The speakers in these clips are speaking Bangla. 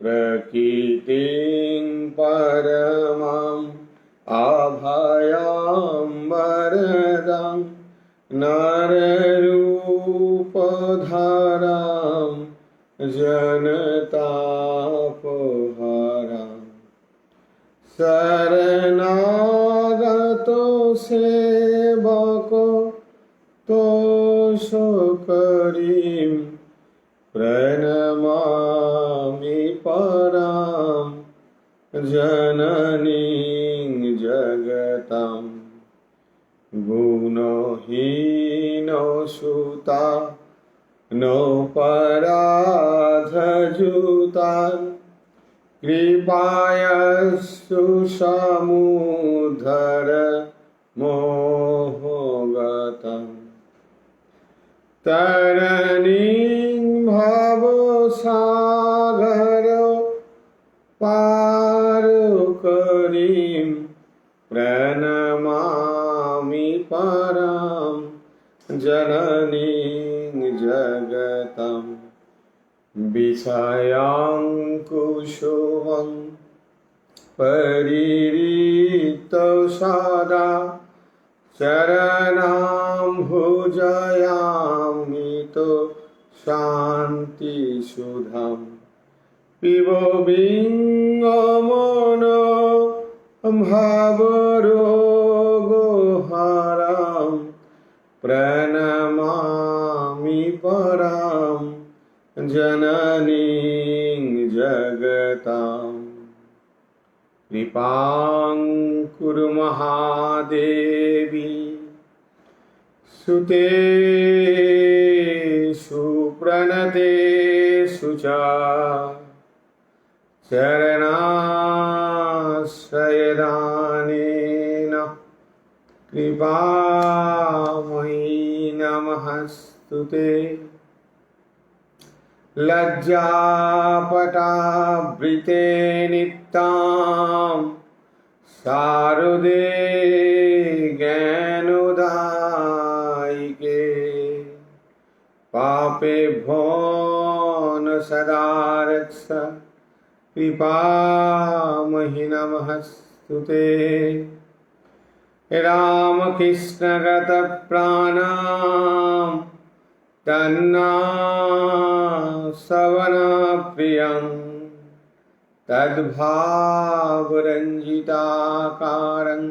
प्रकृतिं परमाम् अभयं वरदां नररूपधरां जनतापहरां शरणागतो सेवको तोषकरीं प्रणमामि परां जननीं जगतां गुणहीनो सुता नोपराधजुता कृपायस्तु समुद्धर मोहगतम् तरणीं भवसागर पारकरीं प्रणमामि परां जननीं जगताम् विषयांकुशुमं परिहृतो सदा चरणाम्भुजयामितो शान्तिसुधां पिबबिङ्गमनो भवरोगहरां प्रणमामि परां जननीं जगतां कृपां कुरु महादेवी सुतेषु प्रणतेषु च चरणाश्रयदानेन कृपामयी नमस्तुते लज्जापटावृते नित्यां शारदे ज्ञानोदायिके पापेभ्यो न सदा रक्ष कृपामयि नमस्तुते रामकृष्णगतप्राणां तन्नासवनप्रियं तद्भावरञ्जिताकारं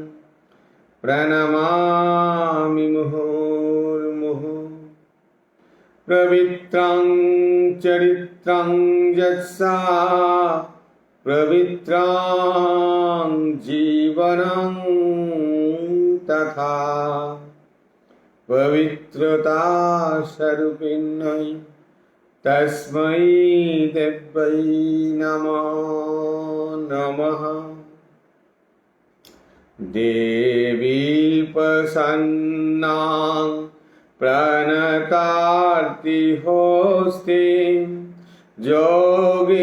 प्रणमामि मुहुर्मुहुः पवित्रं चरित्रं यत्सा पवित्रं जीवनं तथा पवित्रता स्वरूपिण्यै तस्मै देव्यै नमो नमः देवी प्रसन्नां प्रणतार्तिहोस्तिं जोगीन्द्रपूजां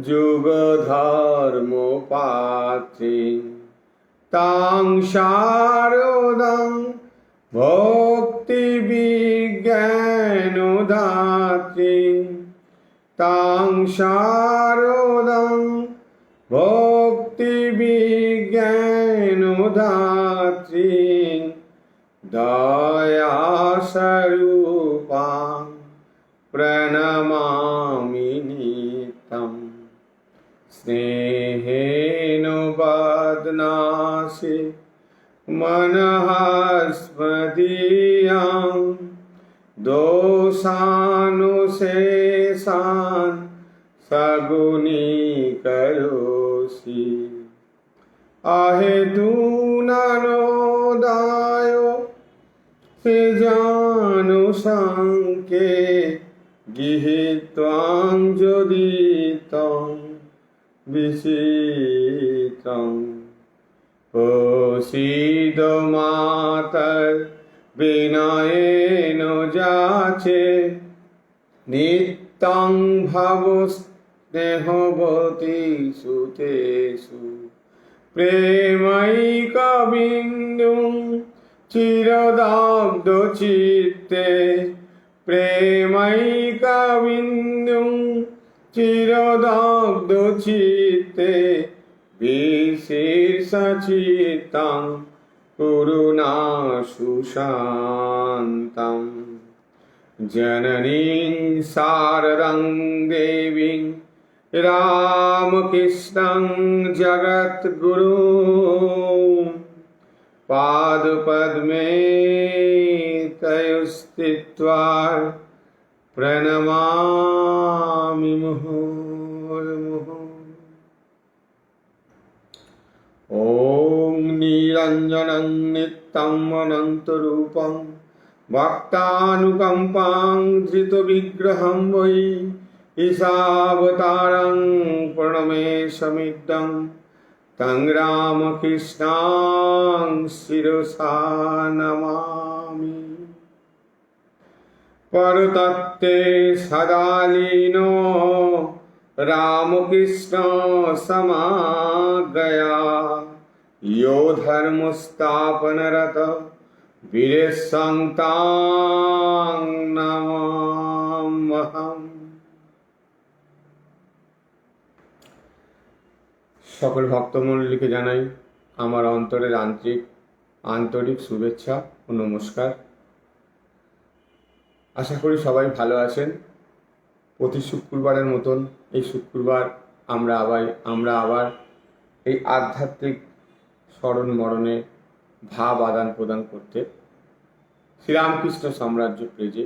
जुगधर्मपात्रीं तां शारदां भक्तिविज्ञानदात्रीं तां शारदां भक्तिविज्ञानदात्रीं दयास्वरूपां प्रणमामि नित्यं स्नेहेन बध्नासि मनः स्मदीयां दोषानुशेषान् सगुणीकरोषि अहेतुनानोदाय सेजानुसङ्के गृहीत्वां जोदितं विचित्रम् प्रसीद मातर् विनयेन जाचे नित्यं भव स्नेहवती सुतेषु प्रेमैकबिन्दुं चिरदग्धचित्ते প্রেমৈকবিন্দুং চিরদগ্ধ চিত্তে বিশীর্ষচিত্তং করুণা সুশান্তম জননীং শারদং দেবীং রামকৃষ্ণং জগদ্গুরু পাদপদ্মে তয়োস্থিত্বা প্রণমামি মুহুর্মুহুঃ। ওম নিরঞ্জনং নিত্যং অনন্তরূপং ভক্তানুকম্পাং ধৃতবিগ্রহং বৈ ঈশাবতারং প্রণমেশমিদং তং রামকৃষ্ণং শিরসা নমামি। পরতত্ত্বে সদা লীনো রামকৃষ্ণ সমাগয়া यो ধর্মস্থাপনরত বীরেশং তাং নমাম্যহম। সকল ভক্তমণ্ডলীকে জানাই আমার অন্তরের আন্তরিক শুভেচ্ছা ও নমস্কার। আশা করি সবাই ভালো আছেন। প্রতি শুক্রবারের মতন এই শুক্রবার আমরা আবার এই আধ্যাত্মিক স্মরণ মরণে ভাব আদান প্রদান করতে শ্রীরামকৃষ্ণ সাম্রাজ্য পেজে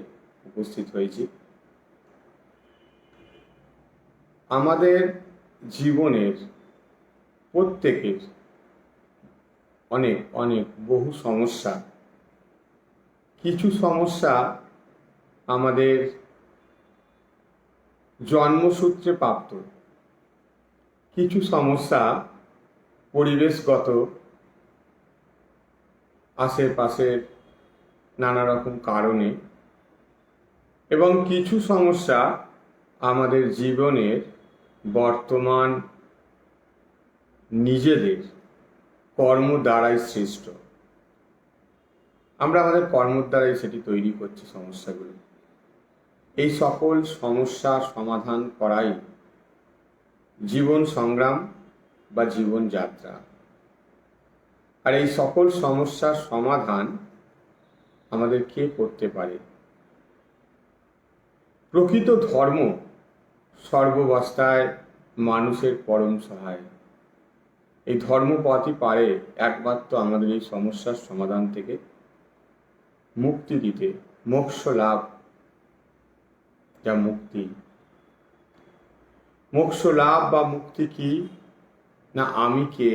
উপস্থিত হয়েছি। আমাদের জীবনের প্রত্যেকের অনেক বহু সমস্যা। কিছু সমস্যা আমাদের জন্মসূত্রে প্রাপ্ত, কিছু সমস্যা পরিবেশগত, আশেপাশের নানা রকম কারণে, এবং কিছু সমস্যা আমাদের জীবনের বর্তমান নিজেদের কর্ম দ্বারাই সৃষ্ট। আমরা আমাদের কর্মের দ্বারাই সেটি তৈরি করছি সমস্যাগুলো। এই সকল সমস্যার সমাধান করাই জীবন সংগ্রাম বা জীবনযাত্রা। আর এই সকল সমস্যার সমাধান আমাদের কে করতে পারে? প্রকৃত ধর্ম সর্বাবস্থায় মানুষের পরম সহায়। এই ধর্মপথই পারে একমাত্র আমাদের এই সমস্যার সমাধান থেকে মুক্তি দিতে, মোক্ষ লাভ, যা মুক্তি। মোক্ষ লাভ বা মুক্তি কি না? আমি কে,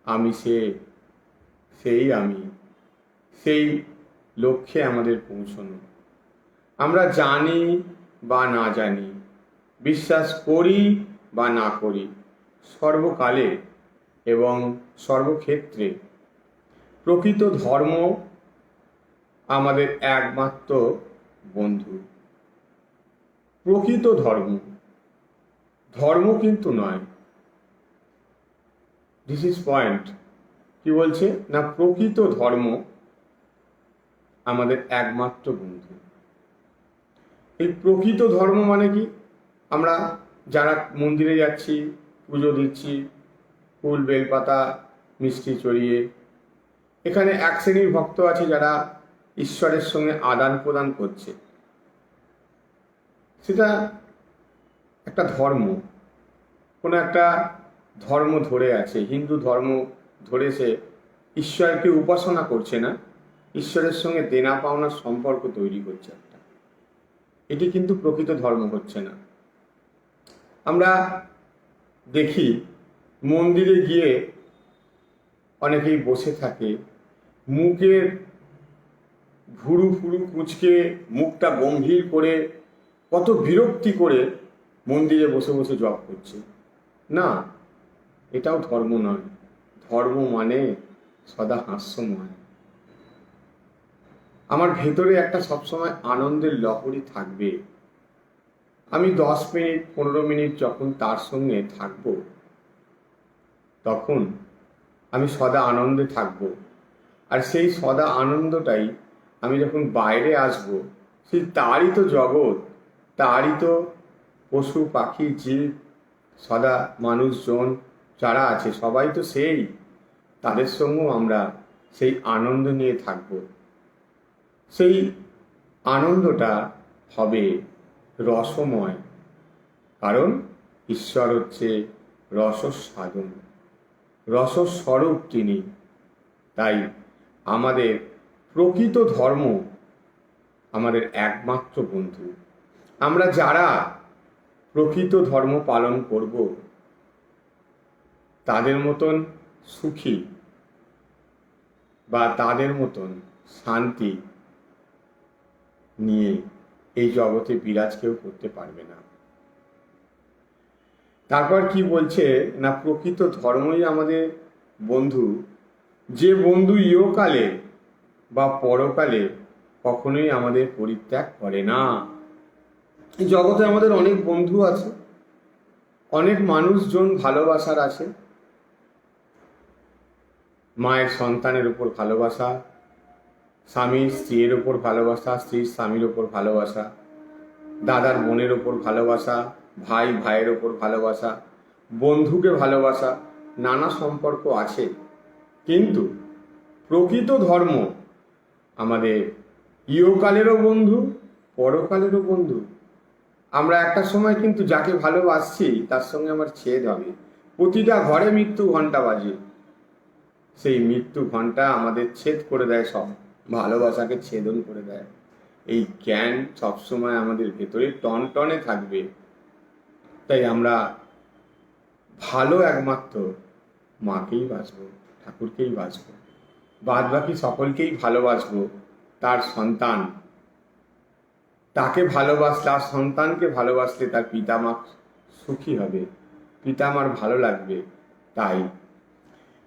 আমি সে, সেই আমি, সেই লক্ষ্যে আমাদের পৌঁছানো। আমরা জানি বা না জানি, বিশ্বাস করি বা না করি, সর্বকালে এবং সর্বক্ষেত্রে প্রকৃত ধর্ম আমাদের একমাত্র বন্ধু। প্রকৃত ধর্ম কিন্তু নয়। This is point. কি বলছে না? প্রকৃত ধর্ম আমাদের একমাত্র বন্ধু। এই প্রকৃত ধর্ম মানে কি? আমরা যারা মন্দিরে যাচ্ছি, পুজো দিচ্ছি, ফুল বেলপাতা মিষ্টি চড়িয়ে, এখানে এক শ্রেণীর ভক্ত আছে যারা ঈশ্বরের সঙ্গে আদান প্রদান করছে। সেটা একটা ধর্ম, কোনো একটা ধর্ম ধরে আছে। হিন্দু ধর্ম ধরে সে ঈশ্বরকে উপাসনা করছে না, ঈশ্বরের সঙ্গে দেনা পাওনার সম্পর্ক তৈরি করছে একটা। এটি কিন্তু প্রকৃত ধর্ম হচ্ছে না। আমরা দেখি মন্দিরে গিয়ে অনেকেই বসে থাকে, মুখের ভুরু কুঁচকে মুখটা গম্ভীর করে কত বিরক্তি করে মন্দিরে বসে বসে জপ করছে। না, এটাও ধর্ম নয়। ধর্ম মানে সদা হাস্যময়। আমার ভেতরে একটা সবসময় আনন্দের লহরী থাকবে। আমি 10 মিনিট 15 মিনিট যখন তার সঙ্গে থাকব, তখন আমি সদা আনন্দে থাকব। আর সেই সদা আনন্দটাই আমি যখন বাইরে আসব, সেই তারই তো জগৎ, তারই তো পশু পাখি জীব সদা মানুষজন যারা আছে সবাই তো সেই, তাদের সঙ্গেও আমরা সেই আনন্দ নিয়ে থাকব। সেই আনন্দটা হবে রসময়, কারণ ঈশ্বর হচ্ছে রসস্বাদন, রসস্বরূপ তিনি। তাই আমাদের প্রকৃত ধর্ম আমাদের একমাত্র বন্ধু। আমরা যারা প্রকৃত ধর্ম পালন করব তাদের মতন সুখী বা তাদের মতন শান্তি নিয়ে এই জগতে বিরাজ কেউ করতে পারবে না। তারপর কি বলছে না, প্রকৃত ধর্মই আমাদের বন্ধু, যে বন্ধু ইহকালে বা পরকালে কখনোই আমাদের পরিত্যাগ করে না। এই জগতে আমাদের অনেক বন্ধু আছে, অনেক মানুষজন ভালোবাসার আছে। মায়ের সন্তানের উপর ভালোবাসা, স্বামীর স্ত্রীর ওপর ভালোবাসা, স্ত্রীর স্বামীর ওপর ভালোবাসা, দাদার বোনের ওপর ভালোবাসা, ভাই ভাইয়ের ওপর ভালোবাসা, বন্ধুকে ভালোবাসা, নানা সম্পর্ক আছে। কিন্তু প্রকৃত ধর্ম আমাদের ইহকালেরও বন্ধু, পরকালেরও বন্ধু। আমরা একটা সময় কিন্তু যাকে ভালোবাসছি তার সঙ্গে আমার ছেদ হবে। প্রতিটা ঘরে মৃত্যু ঘণ্টা বাজে, সেই মৃত্যু ঘণ্টা আমাদের ছেদ করে দেয়, সব ভালোবাসাকে ছেদন করে দেয়। এই জ্ঞান সবসময় আমাদের ভেতরে টনটনে থাকবে। তাই আমরা ভালো একমাত্র মাকেই বাসবো, ঠাকুরকেই বাসবো, বাদ বাকি সকলকেই ভালোবাসবো। তার সন্তান তাকে ভালোবাসলে, তার সন্তানকে ভালোবাসলে তার পিতামা সুখী হবে, পিতামার ভালো লাগবে। তাই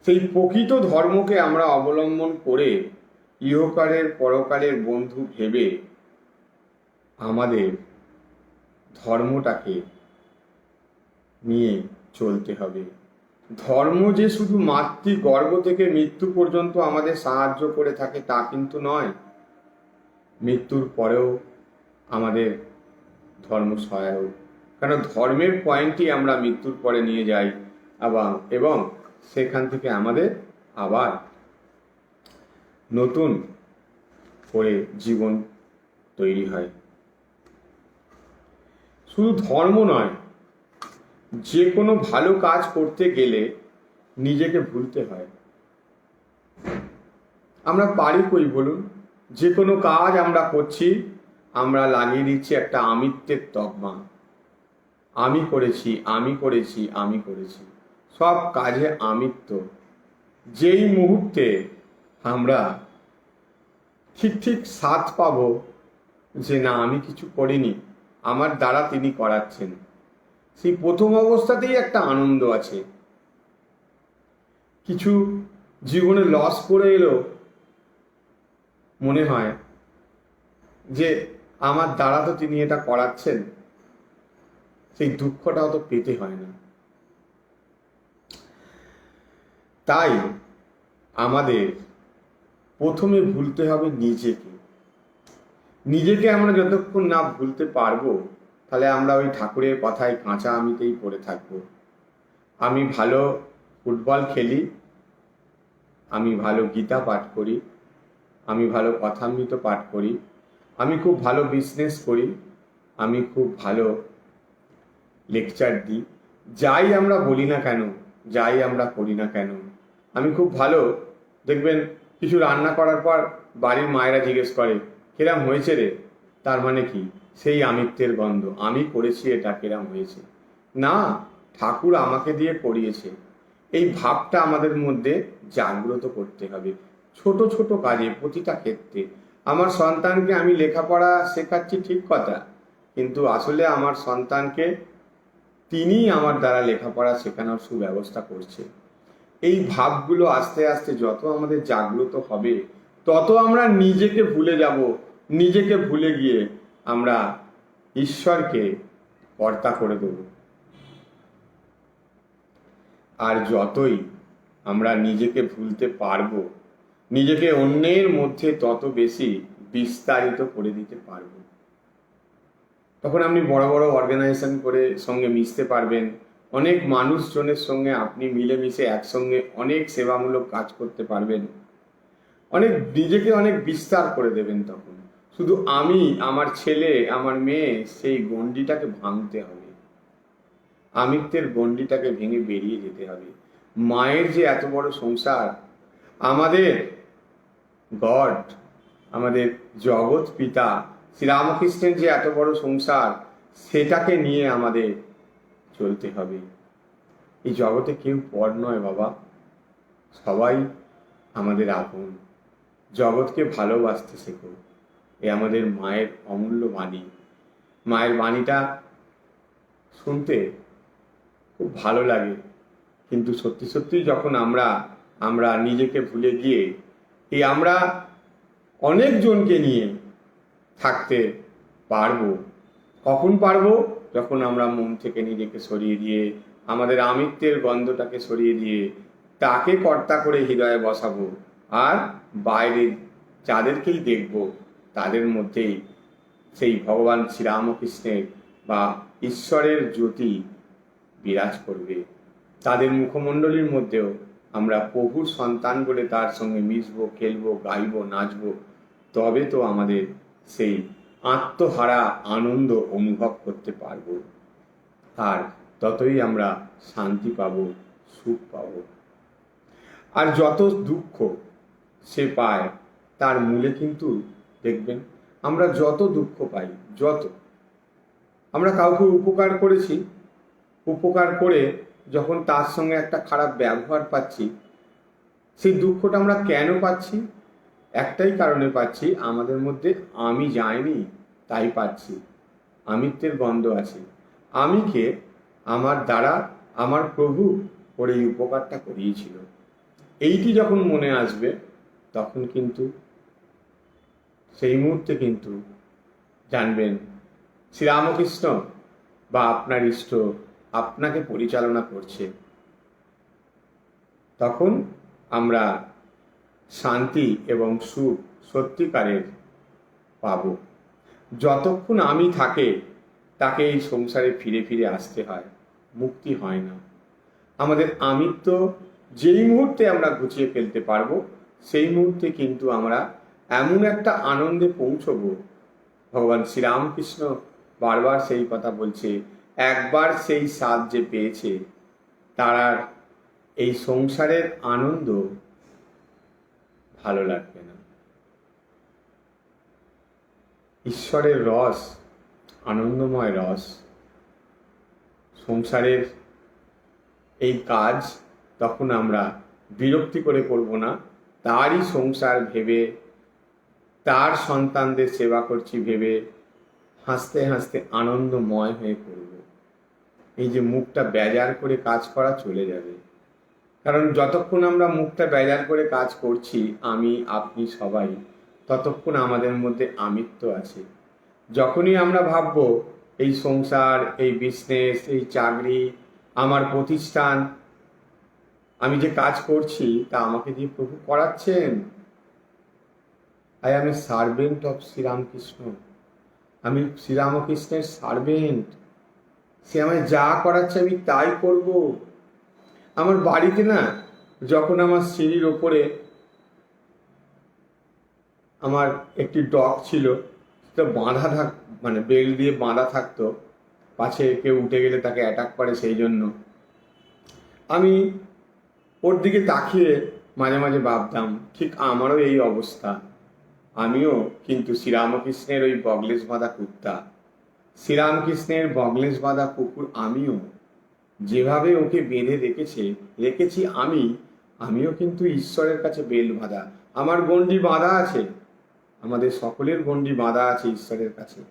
সেই প্রকৃত ধর্মকে আমরা অবলম্বন করে ইহকালের পরকালের বন্ধু ভেবে আমাদের ধর্মটাকে নিয়ে চলতে হবে। ধর্ম যে শুধু মাতৃগর্ভ থেকে মৃত্যু পর্যন্ত আমাদের সাহায্য করে থাকে তা কিন্তু নয়, মৃত্যুর পরেও আমাদের ধর্ম সহায়ক। কারণ ধর্মের পয়েন্টই আমরা মৃত্যুর পরে নিয়ে যাই এবং সেখান থেকে আমাদের আবার নতুন করে জীবন তৈরি হয়। শুধু ধর্ম নয়, যে কোনো ভালো কাজ করতে গেলে নিজেকে ভুলতে হয়। আমরা পারি কই বলুন? যে কোনো কাজ আমরা করছি, আমরা লাগিয়ে দিচ্ছি একটা আমিত্বের তকমা। আমি করেছি, আমি করেছি, আমি করেছি, সব কাজে আমিত্ব। যেই মুহূর্তে আমরা ঠিক স্বাদ পাবো যে না আমি কিছু করিনি, আমার দ্বারা তিনি করাচ্ছেন, সেই প্রথম অবস্থাতেই একটা আনন্দ আছে। কিছু জীবনে লস করে এলো, মনে হয় যে আমার দ্বারা তো তিনি এটা করাচ্ছেন, সেই দুঃখটাও তো পেতে হয় না। তাই আমাদের প্রথমে ভুলতে হবে নিজেকে। নিজেকে আমরা যতক্ষণ না ভুলতে পারবো, তাহলে আমরা ওই ঠাকুরের কথায় কাঁচা আমিতেই পড়ে থাকবো। আমি ভালো ফুটবল খেলি, আমি ভালো গীতা পাঠ করি, আমি ভালো কথামৃত পাঠ করি, আমি খুব ভালো বিজনেস করি, আমি খুব ভালো লেকচার দিই, যাই আমরা বলি না কেন, যাই আমরা করি না কেন, আমি খুব ভালো। দেখবেন কিছু রান্না করার পর বাড়ির মায়েরা জিজ্ঞেস করে কিরম হয়েছে রে, তার মানে কি? সেই আমিত্বের গন্ধ, আমি করেছি এটা, কিরম হয়েছে? না, ঠাকুর আমাকে দিয়ে করিয়েছে। এই ভাবটা আমাদের মধ্যে জাগ্রত করতে হবে। ছোট ছোট কাজে, প্রতিটা ক্ষেত্রে। আমার সন্তানকে আমি লেখাপড়া শেখাচ্ছি ঠিক কথা, কিন্তু আসলে আমার সন্তানকে তিনি আমার দ্বারা লেখাপড়া শেখানোর সুব্যবস্থা করছে। এই ভাবগুলো আস্তে আস্তে যত আমাদের জাগ্রত হবে, তত আমরা নিজেকে ভুলে যাব। নিজেকে ভুলে গিয়ে আমরা ঈশ্বরকে কর্তা করে দেব। আর যতই আমরা নিজেকে ভুলতে পারবো, নিজেকে অন্যের মধ্যে তত বেশি বিস্তারিত করে দিতে পারবো। তখন আপনি বড় বড় অর্গানাইজেশন করে সঙ্গে মিশতে পারবেন, অনেক মানুষজনের সঙ্গে আপনি মিলেমিশে একসঙ্গে অনেক সেবামূলক কাজ করতে পারবেন, অনেক নিজেকে অনেক বিস্তার করে দেবেন। তখন শুধু আমি, আমার ছেলে, আমার মেয়ে, সেই গণ্ডিটাকে ভাঙতে হবে, আমিত্বের গণ্ডিটাকে ভেঙে বেরিয়ে যেতে হবে। মায়ের যে এত বড় সংসার, আমাদের গড, আমাদের জগৎ পিতা শ্রীরামকৃষ্ণের যে এত বড় সংসার, সেটাকে নিয়ে আমাদের চলতে হবে। এই জগতে কেউ পর নয় বাবা, সবাই আমাদের আপন। জগৎকে ভালোবাসতে শেখো, এ আমাদের মায়ের অমূল্য বাণী। মায়ের বাণীটা শুনতে খুব ভালো লাগে, কিন্তু সত্যি সত্যি যখন আমরা নিজেকে ভুলে গিয়ে আমরা অনেকজনকে নিয়ে থাকতে পারবো। কখন পারবো? যখন আমরা মন থেকে নিজেকে সরিয়ে দিয়ে, আমাদের আমিত্বের গন্ধটাকে সরিয়ে দিয়ে তাকে কর্তা করে হৃদয়ে বসাবো, আর বাইরে যাদেরকেই দেখব তাদের মধ্যেই সেই ভগবান শ্রীরামকৃষ্ণের বা ঈশ্বরের জ্যোতি বিরাজ করবে। তাদের মুখমণ্ডলীর মধ্যেও আমরা প্রভুর সন্তান বলে তার সঙ্গে মিশবো, খেলবো, গাইবো, নাচবো। তবে তো আমাদের সেই আত্মহারা আনন্দ অনুভব করতে পারবো, আর ততই আমরা শান্তি পাবো, সুখ পাবো। আর যত দুঃখ সে পায়, তার মূলে কিন্তু দেখবেন, আমরা যত দুঃখ পাই, যত আমরা কাউকে উপকার করেছি, উপকার করে যখন তার সঙ্গে একটা খারাপ ব্যবহার পাচ্ছি, সেই দুঃখটা আমরা কেন পাচ্ছি? একটাই কারণে পাচ্ছি, আমাদের মধ্যে আমি যায়নি, তাই পাচ্ছি। আমিত্বের গন্ধ আছে। আমিকে আমার দ্বারা আমার প্রভু ওর এই উপকারটা করিয়েছিল, এইটি যখন মনে আসবে, তখন কিন্তু সেই মুহূর্তে কিন্তু জানবেন শ্রীরামকৃষ্ণ বা আপনার ইষ্ট আপনাকে পরিচালনা করছে। তখন আমরা শান্তি এবং সুখ সত্যিকারের পাব। যতক্ষণ আমি থাকে, তাকে এই সংসারে ফিরে ফিরে আসতে হয়, মুক্তি হয় না। আমাদের আমিত্ব যেই মুহূর্তে আমরা গুছিয়ে ফেলতে পারবো, সেই মুহূর্তে কিন্তু আমরা এমন একটা আনন্দে পৌঁছব। ভগবান শ্রীরামকৃষ্ণ বারবার সেই কথা বলছে, একবার সেই স্বাদ যে পেয়েছে, তার এই সংসারের আনন্দ ভালো লাগবে না। ঈশ্বরের রস আনন্দময় রস। সংসারের এই কাজ তখন আমরা বিরক্তি করে করব না, তারই সংসার ভেবে, তার সন্তানদের সেবা করছি ভেবে হাসতে হাসতে আনন্দময় হয়ে করব। এই যে মুখটা বেজার করে কাজ করা চলে যাবে, কারণ যতক্ষণ আমরা মুখটা বেজার করে কাজ করছি, আমি আপনি সবাই, ততক্ষণ আমাদের মধ্যে আমিত্ব আছে। যখনই আমরা ভাববো এই সংসার, এই বিজনেস, এই চাকরি, আমার প্রতিষ্ঠান, আমি যে কাজ করছি তা আমাকে দিয়ে প্রভু করাচ্ছেন, I am a servant of Sri Ramakrishna, আমি শ্রীরামকৃষ্ণের সার্ভেন্ট, সে আমায় যা করাচ্ছে আমি তাই করব। আমার বাড়িতে না, যখন আমার সিঁড়ির ওপরে আমার একটি ডগ ছিল, সেটা বাঁধা মানে বেল্ট দিয়ে বাঁধা থাকতো, পাছে কেউ উঠে গেলে তাকে অ্যাটাক করে, সেই জন্য আমি ওর দিকে তাকিয়ে মাঝে মাঝে ভাবতাম, ঠিক আমারও এই অবস্থা, আমিও কিন্তু শ্রীরামকৃষ্ণের ওই বগলেশ বাঁধা কুত্তা, শ্রীরামকৃষ্ণের বগলেশ বাঁধা কুকুর। আমিও যেভাবে ওকে বেঁধে রেখেছি আমিও কিন্তু ঈশ্বরের কাছে বেল বাঁধা, আমার গণ্ডি বাঁধা আছে, আমাদের সকলের গণ্ডি বাঁধা আছে ঈশ্বরের কাছে।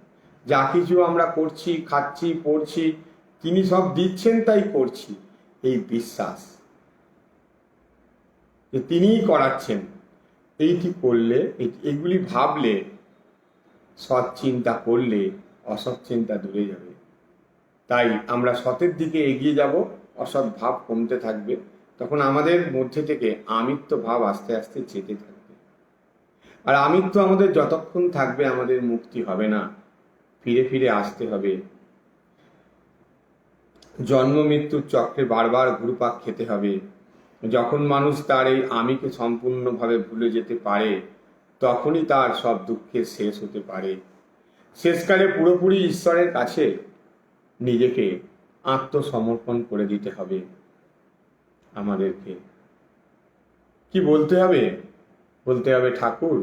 যা কিছু আমরা করছি, খাচ্ছি, পড়ছি, তিনি সব দিচ্ছেন তাই করছি, এই বিশ্বাস যে তিনিই করাচ্ছেন, এইটি করলে, এগুলি ভাবলে, সৎ চিন্তা করলে অসৎ চিন্তা দূরে যাবে। তাই আমরা সতের দিকে এগিয়ে যাব, অসৎ ভাব কমতে থাকবে, তখন আমাদের মধ্যে থেকে আমিত্ব ভাব আস্তে আস্তে যেতে থাকবে। আর আমিত্ব আমাদের যতক্ষণ থাকবে, আমাদের মুক্তি হবে না। ফিরে ফিরে আসতে হবে, জন্ম মৃত্যুর চক্রে বারবার ঘুরপাক খেতে হবে। যখন মানুষ তার এই আমিকে সম্পূর্ণভাবে ভুলে যেতে পারে, তখনই তার সব দুঃখের শেষ হতে পারে। শেষকালে পুরোপুরি ঈশ্বরের কাছে নিজেকে আত্মসমর্পণ করে দিতে হবে। আমাদেরকে কি বলতে হবে? বলতে হবে, ঠাকুর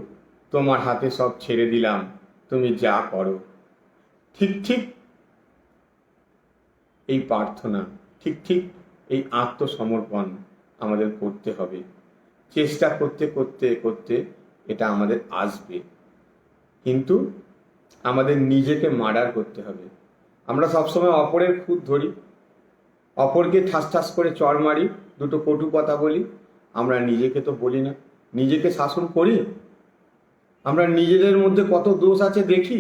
তোমার হাতে সব ছেড়ে দিলাম, তুমি যা করো। ঠিক ঠিক এই প্রার্থনা, ঠিক ঠিক এই আত্মসমর্পণ আমাদের করতে হবে। চেষ্টা করতে করতে করতে এটা আমাদের আসবে, কিন্তু আমাদের নিজেকে মার্ডার করতে হবে। আমরা সবসময় অপরের খুঁত ধরি, অপরকে ঠাস ঠাস করে চড় মারি, দুটো কটু কথা বলি। আমরা নিজেকে তো বলি না, নিজেকে শাসন করি। আমরা নিজেদের মধ্যে কত দোষ আছে দেখি,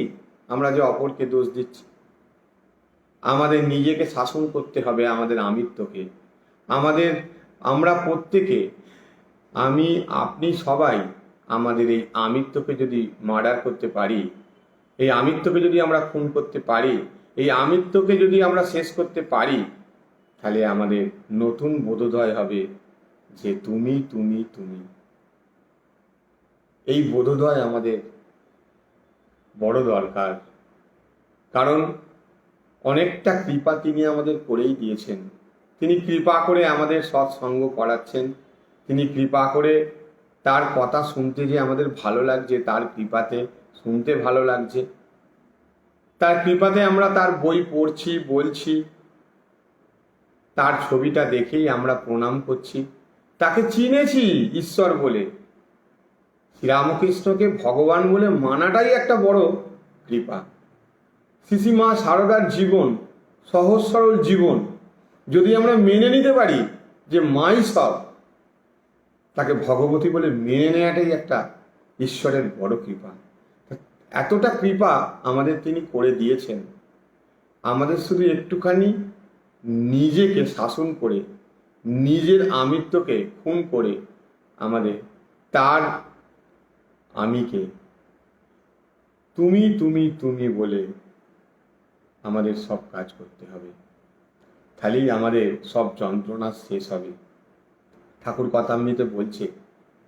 আমরা যে অপরকে দোষ দিচ্ছি। আমাদের নিজেকে শাসন করতে হবে, আমাদের আমিত্বকে। আমরা প্রত্যেকে, আমি আপনি সবাই আমাদের এই আমিত্বকে যদি মার্ডার করতে পারি, এই আমিত্বকে যদি আমরা খুন করতে পারি, এই আমিত্বকে যদি আমরা শেষ করতে পারি, তাহলে আমাদের নতুন বোধোদয় হবে যে তুমি তুমি তুমি। এই বোধোদয় আমাদের বড় দরকার, কারণ অনেকটা কৃপা তিনি আমাদের করেই দিয়েছেন। তিনি কৃপা করে আমাদের সৎসঙ্গ করাচ্ছেন, তিনি কৃপা করে তার কথা শুনতে যে আমাদের ভালো লাগছে, তার কৃপাতে শুনতে ভালো লাগছে, তার কৃপাতে আমরা তার বই পড়ছি, বলছি, তার ছবিটা দেখেই আমরা প্রণাম করছি, তাকে চিনেছি ঈশ্বর বলে। শ্রীরামকৃষ্ণকে ভগবান বলে মানাটাই একটা বড় কৃপা। শ্রী মা সারদার জীবন, সহজ সরল জীবন যদি আমরা মেনে নিতে পারি যে মাই সব, তাকে ভগবতী বলে মেনে নেওয়াটাই একটা ঈশ্বরের বড় কৃপা। এতটা কৃপা আমাদের তিনি করে দিয়েছেন, আমাদের শুধু একটুখানি নিজেকে শাসন করে, নিজের আমিত্বকে খুন করে, আমাদের তার আমিকে তুমি তুমি তুমি বলে আমাদের সব কাজ করতে হবে। তাহলেই আমাদের সব যন্ত্রণা শেষ হবে। ঠাকুর কথামৃতে বলছে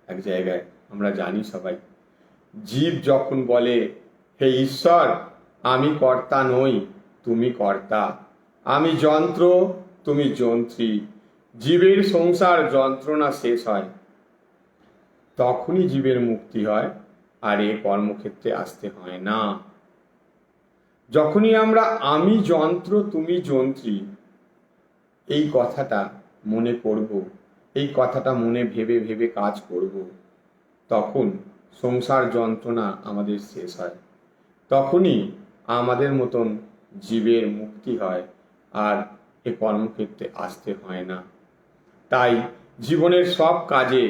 এক জায়গায়, আমরা জানি সবাই, জীব যখন বলে হে ঈশ্বর আমি কর্তা নই, তুমি কর্তা, আমি যন্ত্র তুমি যন্ত্রী, জীবের সংসার যন্ত্রণা শেষ হয়, তখনই জীবের মুক্তি হয়, আর এ কর্মক্ষেত্রে আসতে হয় না। যখনই আমরা আমি যন্ত্র তুমি যন্ত্রী এই কথাটা মনে করব, এই কথাটা মনে ভেবে ভেবে কাজ করব, তখন সংসার যন্ত্রণা আমাদের শেষ হয়, তখনই আমাদের মতন জীবের মুক্তি হয়, আর এ কর্মক্ষেত্রে আসতে হয় না। তাই জীবনের সব কাজে,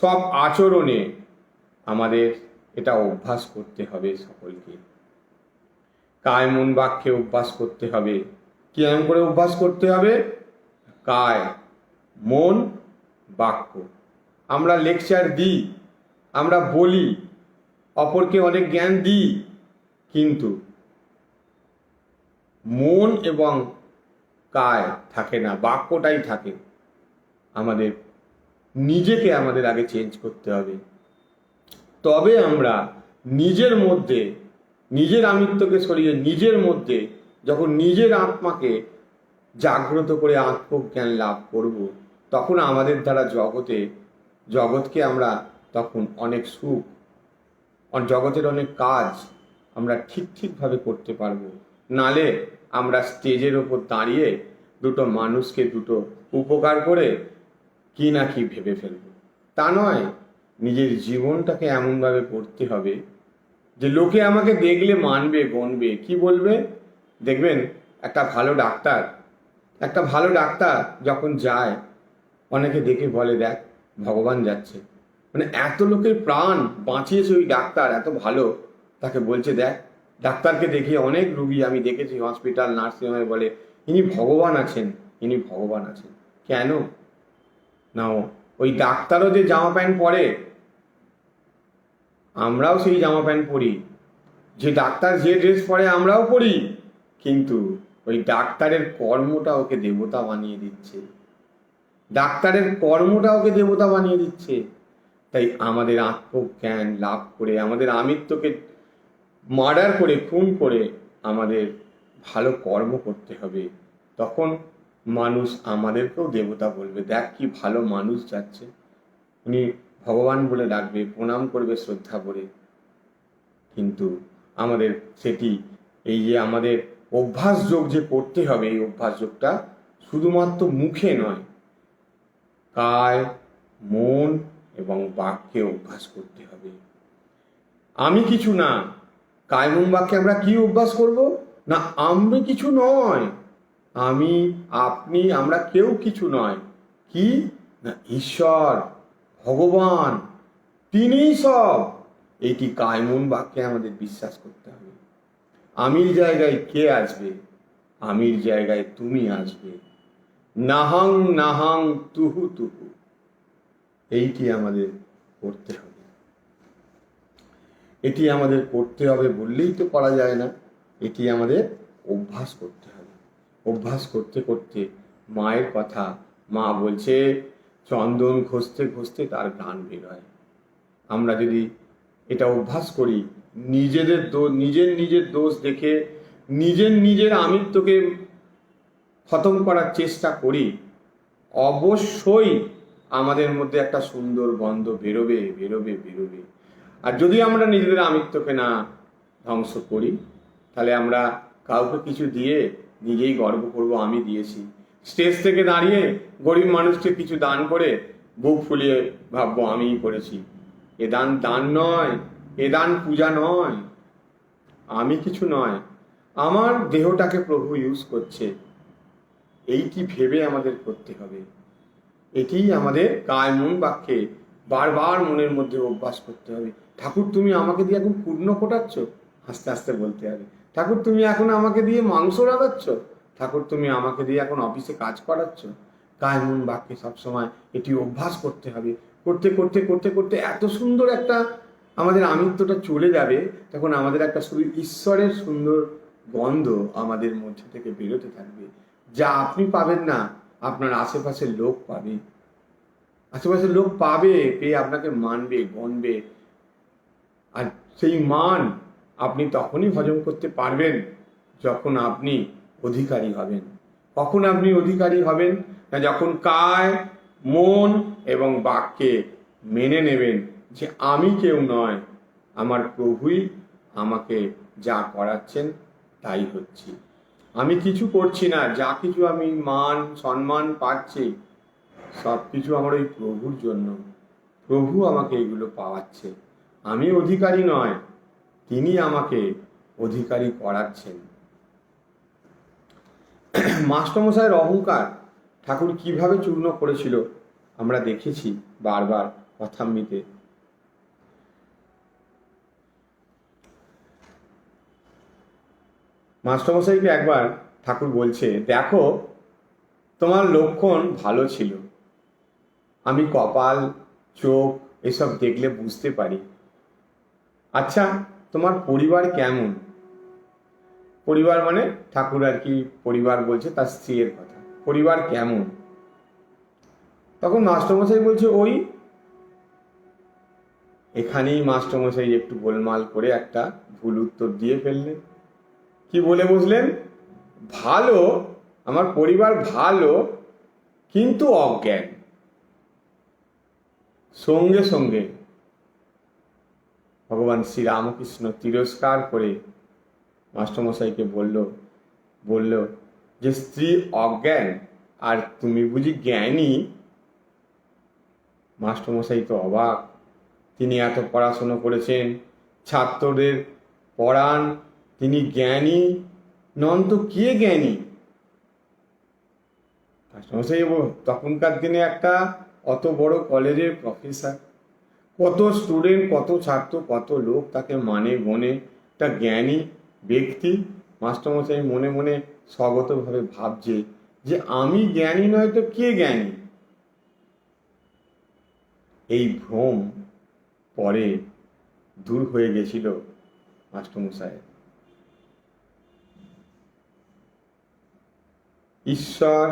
সব আচরণে আমাদের এটা অভ্যাস করতে হবে সকলকে। কায় মন বাক্যে অভ্যাস করতে হবে। কেমন করে অভ্যাস করতে হবে? কায় মন বাক্য। আমরা লেকচার দিই, আমরা বলি, অপরকে অনেক জ্ঞান দিই, কিন্তু মন এবং কায় থাকে না, বাক্যটাই থাকে। আমাদের নিজেকে আমাদের আগে চেঞ্জ করতে হবে, তবে আমরা নিজের মধ্যে, নিজের আমিত্বকে সরিয়ে নিজের মধ্যে যখন নিজের আত্মাকে জাগ্রত করে আত্মজ্ঞান লাভ করব, তখন আমাদের দ্বারা জগৎকে আমরা তখন অনেক সুখ, জগতের অনেক কাজ আমরা ঠিকভাবে করতে পারবো। নালে আমরা স্টেজের ওপর দাঁড়িয়ে দুটো মানুষকে দুটো উপকার করে কি না কি ভেবে ফেলবো। তা নয়, নিজের জীবনটাকে এমনভাবে করতে হবে যে লোকে আমাকে দেখলে মানবে, গণবে। কি বলবে? দেখবেন একটা ভালো ডাক্তার যখন যায়, অনেকে দেখে বলে দেখ ভগবান যাচ্ছে, মানে এত লোকের প্রাণ বাঁচিয়েছে ওই ডাক্তার, এত ভালো, তাকে বলছে দেখ। ডাক্তারকে দেখিয়ে অনেক রুগী আমি দেখেছি হসপিটাল, নার্সিংহোমে বলে ইনি ভগবান আছেন, ইনি ভগবান আছেন। কেন না? ওই ডাক্তারও যে জামা প্যান্ট পরে, আমরাও সেই জামা প্যান্ট পরি, যে ডাক্তার যে ড্রেস পরে আমরাও পরি, কিন্তু ওই ডাক্তারের কর্মটা ওকে দেবতা বানিয়ে দিচ্ছে, ডাক্তারের কর্মটা ওকে দেবতা বানিয়ে দিচ্ছে। তাই আমাদের আত্মজ্ঞান লাভ করে, আমাদের আমিত্বকে মার্ডার করে, খুন করে আমাদের ভালো কর্ম করতে হবে। তখন মানুষ আমাদেরকেও দেবতা বলবে, দেখ কি ভালো মানুষ যাচ্ছে, উনি ভগবান বলে ডাকবে, প্রণাম করবে শ্রদ্ধা করে। কিন্তু আমাদের সেটি, এই যে আমাদের অভ্যাস যোগ যে করতে হবে, এই অভ্যাস যোগটা শুধুমাত্র মুখে নয়, কায়, মন এবং বাক্যে অভ্যাস করতে হবে। আমি কিছু না, কায় মন বাক্যে আমরা কি অভ্যাস করব না, আমি কিছু নয়, আমি, আপনি, আমরা কেউ কিছু নয়, কি না ঈশ্বর, ভগবান, তিনিই সব। এইটি কায় মন বাক্যে আমাদের বিশ্বাস করতে হবে। আমির জায়গায় কে আসবে? আমির জায়গায় তুমি আসবে। নাহাং নাহাং তুহু তুহু, এইটি আমাদের করতে হবে। এটি আমাদের করতে হবে বললেই তো করা যায় না, এটি আমাদের অভ্যাস করতে হবে। অভ্যাস করতে করতে মায়ের কথা, মা বলছে চন্দন ঘষতে ঘষতে তার গান বেরোয়। আমরা যদি এটা অভ্যাস করি, নিজেদের নিজের দোষ দেখে নিজের আমিত্বকে খতম করার চেষ্টা করি, অবশ্যই আমাদের মধ্যে একটা সুন্দর গন্ধ বেরোবে বেরোবে বেরোবে। আর যদি আমরা নিজেদের আমিত্বকে না ধ্বংস করি, তাহলে আমরা কাউকে কিছু দিয়ে নিজেই গর্ব করব, আমি দিয়েছি। স্টেজ থেকে দাঁড়িয়ে গরিব মানুষকে কিছু দান করে বুক ফুলিয়ে ভাববো আমিই করেছি। এ দান দান নয়, এ দান পূজা নয়। আমি কিছু নয়, আমার দেহটাকে প্রভু ইউজ করছে, এইটি ভেবে আমাদের করতে হবে। এটি আমাদের কায় মন বাক্যে বারবার মনের মধ্যে অভ্যাস করতে হবে। ঠাকুর তুমি আমাকে দিয়ে এখন পূর্ণ ফোটাচ্ছ, আস্তে আস্তে বলতে হবে। ঠাকুর তুমি এখন আমাকে দিয়ে মাংস রাঁধাচ্ছ, ঠাকুর তুমি আমাকে দিয়ে এখন অফিসে কাজ করাচ্ছ। কায় মন বাক্যে সবসময় এটি অভ্যাস করতে হবে। করতে করতে করতে করতে এত সুন্দর একটা আমাদের আমিত্বটা চলে যাবে, তখন আমাদের একটা শুধু ঈশ্বরের সুন্দর গন্ধ আমাদের মধ্যে থেকে বেরোতে থাকবে, যা আপনি পাবেন না, আপনার আশেপাশের লোক পাবে। আশেপাশের লোক পাবে, পেয়ে আপনাকে মানবে, গণবে। আর সেই মান আপনি তখনই হজম করতে পারবেন যখন আপনি অধিকারী হবেন। কখন আপনি অধিকারী হবেন না, যখন কায়, মন এবং বাক্যে মেনে নেবেন যে আমি কেউ নয়, আমার প্রভুই আমাকে যা করাচ্ছেন তাই হচ্ছি। আমি কিছু করছি না, যা কিছু আমি মান সম্মান পাচ্ছি সব কিছু আমার ওই প্রভুর জন্য। প্রভু আমাকে এগুলো পাওয়াচ্ছে, আমি অধিকারী নয়, তিনি আমাকে অধিকারী করাচ্ছেন। মাস্টারমশাইয়ের অহংকার ঠাকুর কিভাবে চূর্ণ করেছিল আমরা দেখেছি বারবার কথামৃতে। মাস্টারমশাইকে একবার ঠাকুর বলছে, দেখো তোমার লক্ষণ ভালো ছিল, আমি কপাল, চোখ এসব দেখলে বুঝতে পারি। আচ্ছা তোমার পরিবার কেমন? পরিবার মানে ঠাকুর আর কি পরিবার বলছে, তার স্ত্রীর কথা। পরিবার কেমন? তখন মাস্টারমশাই বলছে ওই। এখানেই মাস্টারমশাই একটু গোলমাল করে একটা ভুল উত্তর দিয়ে ফেললেন। কি বলে বুঝলেন? ভালো, আমার পরিবার ভালো, কিন্তু অজ্ঞান। সঙ্গে সঙ্গে ভগবান শ্রীরামকৃষ্ণ তিরস্কার করে মাস্টারমশাইকে বলল যে স্ত্রী অজ্ঞান আর তুমি বুঝি জ্ঞানী? মাস্টারমশাই তো অবাক, তিনি এত পড়াশুনো করেছেন, ছাত্রদের পড়ান, তিনি জ্ঞানী নন তো কে জ্ঞানী? মাস্টারমশাই তখনকার দিনে একটা অত বড় কলেজের প্রফেসর, কত স্টুডেন্ট, কত ছাত্র, কত লোক তাকে মানে গনে, একটা জ্ঞানী ব্যক্তি। মাস্টারমশাই মনে মনে স্বগতভাবে ভাবছে যে আমি জ্ঞানী নয় তো কে জ্ঞানী? এই ভ্রম পরে দূর হয়ে গেছিল মাস্টারমশাই। ঈশ্বর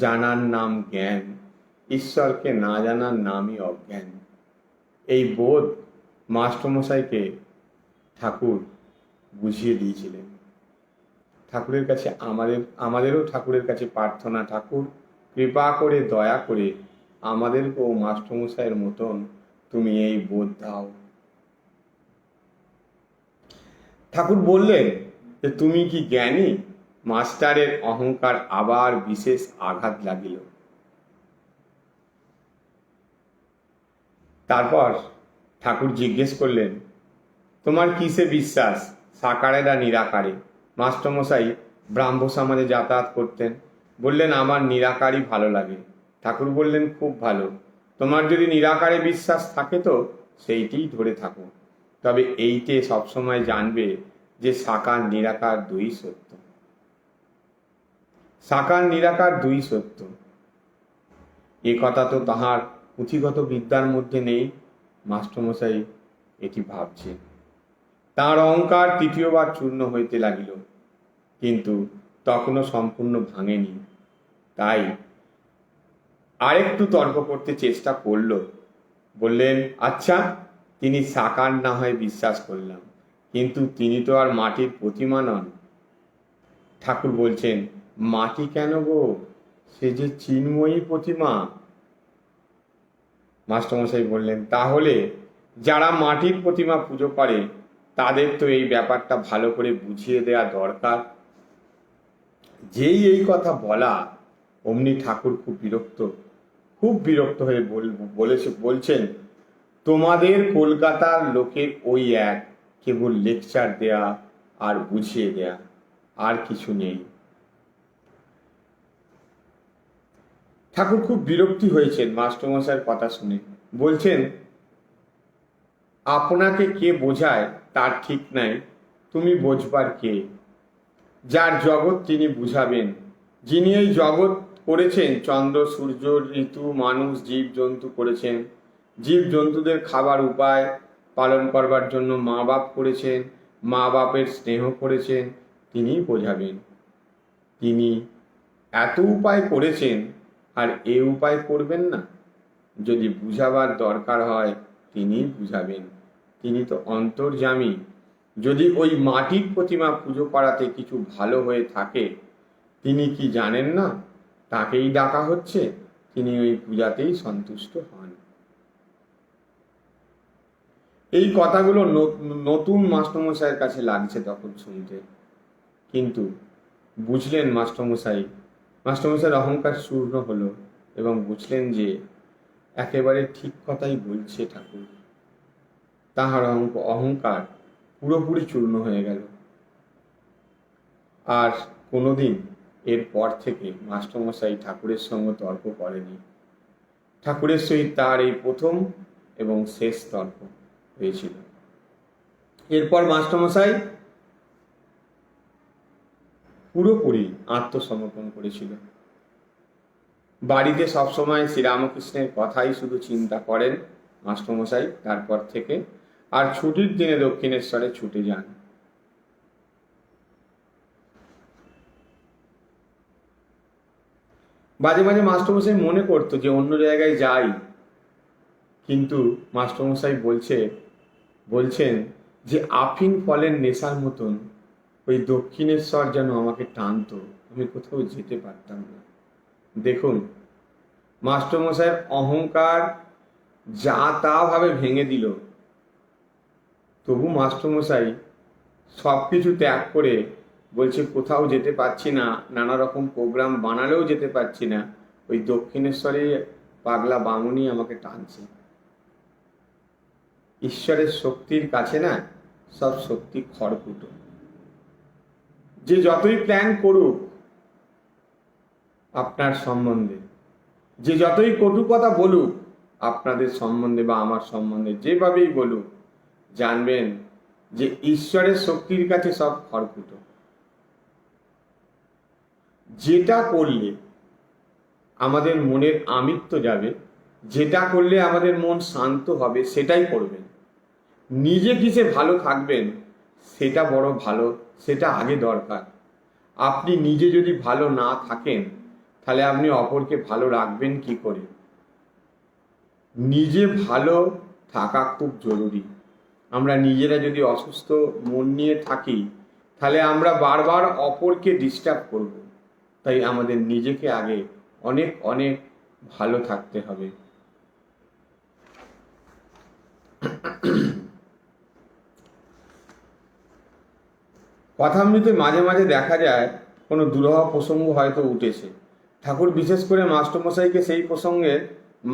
জানার নাম জ্ঞান, ঈশ্বরকে না জানার নামই অজ্ঞান। এই বোধ মাস্টারমশাইকে ঠাকুর বুঝিয়ে দিয়েছিলেন। ঠাকুরের কাছে আমাদেরও ঠাকুরের কাছে প্রার্থনা, ঠাকুর কৃপা করে দয়া করে আমাদেরকেও মাস্টারমশাইয়ের মতন তুমি এই বোধ দাও। ঠাকুর বললেন যে তুমি কি জ্ঞানী? মাস্টারের অহংকার আবার বিশেষ আঘাত লাগিল। তারপর ঠাকুর জিজ্ঞেস করলেন, তোমার কিসে বিশ্বাস, সাকারে না নিরাকারে? মাস্টারমশাই ব্রাহ্ম সমাজে যাতায়াত করতেন। বললেন, আমার নিরাকারই ভালো লাগে। ঠাকুর বললেন, খুব ভালো, তোমার যদি নিরাকারে বিশ্বাস থাকে তো সেইটিই ধরে থাকো, তবে এইটে সবসময় জানবে যে সাকার নিরাকার দুই সত্য। সাকার নিরাকার দুই সত্য, এ কথা তো তাহার পুঁথিগত বিদ্যার মধ্যে নেই। মাস্টারমশাই এটি ভাবছে। তাঁর অহংকার তৃতীয়বার চূর্ণ হইতে লাগিল, কিন্তু তখনও সম্পূর্ণ ভাঙেনি। তাই আরেকটু তর্ক করতে চেষ্টা করল। বললেন, আচ্ছা, তিনি সাকার না হয় বিশ্বাস করলাম, কিন্তু তিনি তো আর মাটির প্রতিমা নন। ঠাকুর বলছেন, মাটি কেন গো, সে যে চিন্ময়ী প্রতিমা। মাস্টারমশাই বললেন, তাহলে যারা মাটির প্রতিমা পুজো করে তাদের তো এই ব্যাপারটা ভালো করে বুঝিয়ে দেওয়া দরকার। যেই এই কথা বলা অমনি ঠাকুর খুব বিরক্ত হয়ে বলছেন, তোমাদের কলকাতার লোকের ওই এক কেবল লেকচার দেয়া আর বুঝিয়ে দেয়া, আর কিছু নেই। ঠাকুর খুব বিরক্তি হয়েছেন মাস্টারমশাইয়ের কথা শুনে। বলছেন, আপনাকে কে বোঝায় তার ঠিক নাই, তুমি বোঝবার কে? যার জগৎ তিনি বুঝাবেন। যিনি এই জগৎ করেছেন, চন্দ্র সূর্য ঋতু মানুষ জীব জন্তু করেছেন, জীব জন্তুদের খাবার উপায় পালন করবার জন্য মা বাপ করেছেন, মা বাপের স্নেহ করেছেন, তিনিই বোঝাবেন। তিনি এত উপায় করেছেন, আর এ উপায় করবেন না? যদি বুঝাবার দরকার হয় তিনিই বুঝাবেন, তিনি তো অন্তর্যামী। যদি ওই মাটির প্রতিমা পুজো করাতে কিছু ভালো হয়ে থাকে, তিনি কি জানেন না তাকেই ডাকা হচ্ছে? তিনি ওই পূজাতেই সন্তুষ্ট হন। এই কথাগুলো নতুন মাস্টারমশাইয়ের কাছে লাগছে তখন শুনতে, কিন্তু বুঝলেন মাস্টারমশাইয়ের অহংকার চূর্ণ হলো এবং বুঝলেন যে একেবারে ঠিক কথাই বলছে ঠাকুর। তাহার অহংকার পুরোপুরি চূর্ণ হয়ে গেল। আর কোনোদিন এরপর থেকে মাস্টারমশাই ঠাকুরের সঙ্গে তর্ক করেনি। ঠাকুরের সহিত তার এই প্রথম এবং শেষ তর্ক হয়েছিল। এরপর মাস্টারমশাই পুরোপুরি আত্মসমর্পণ করেছিল। বাড়িতে সবসময় শ্রীরামকৃষ্ণের কথাই শুধু চিন্তা করেন মাস্টারমশাই তারপর থেকে, আর ছুটির দিনে দক্ষিণেশ্বরে ছুটে যান। মাঝে মাঝে মাস্টারমশাই মনে করতো যে অন্য জায়গায় যাই, কিন্তু মাস্টারমশাই বলছেন যে আফিং ফলের নেশার মতন ওই দক্ষিণেশ্বর যেন আমাকে টানতো, আমি কোথাও যেতে পারতাম না। দেখুন, মাস্টারমশাইয়ের অহংকার যা তা ভাবে ভেঙে দিল, তবু মাস্টারমশাই সব কিছু ত্যাগ করে বলছে কোথাও যেতে পারছি না, নানা রকম প্রোগ্রাম বানালেও যেতে পারছি না, ওই দক্ষিণেশ্বরে পাগলা বামুনি আমাকে টানছে। ঈশ্বরের শক্তির কাছে না সব শক্তি খড়কুটো। যে যতই প্ল্যান করুক আপনার সম্বন্ধে, যে যতই কটু কথা বলুক আপনাদের সম্বন্ধে বা আমার সম্বন্ধে, যেভাবেই বলুক, জানবেন যে ঈশ্বরের শক্তির কাছে সব খড়কুটো। যেটা করলে আমাদের মনের আমিত্ব যাবে, যেটা করলে আমাদের মন শান্ত হবে, সেটাই করবেন। নিজে কিসে ভালো থাকবেন সেটা বড় ভালো, সেটা আগে দরকার। আপনি নিজে যদি ভালো না থাকেন তাহলে আপনি অপরকে ভালো রাখবেন কি করে? নিজে ভালো থাকা খুব জরুরি। আমরা নিজেরা যদি অসুস্থ মন নিয়ে থাকি তাহলে আমরা বারবার অপরকে ডিস্টার্ব করব। তাই আমাদের নিজেকে আগে অনেক অনেক ভালো থাকতে হবে। কথামৃতে মাঝে মাঝে দেখা যায় কোনো দুরূহ প্রসঙ্গ হয়তো উঠেছে, ঠাকুর বিশেষ করে মাস্টারমশাইকে সেই প্রসঙ্গের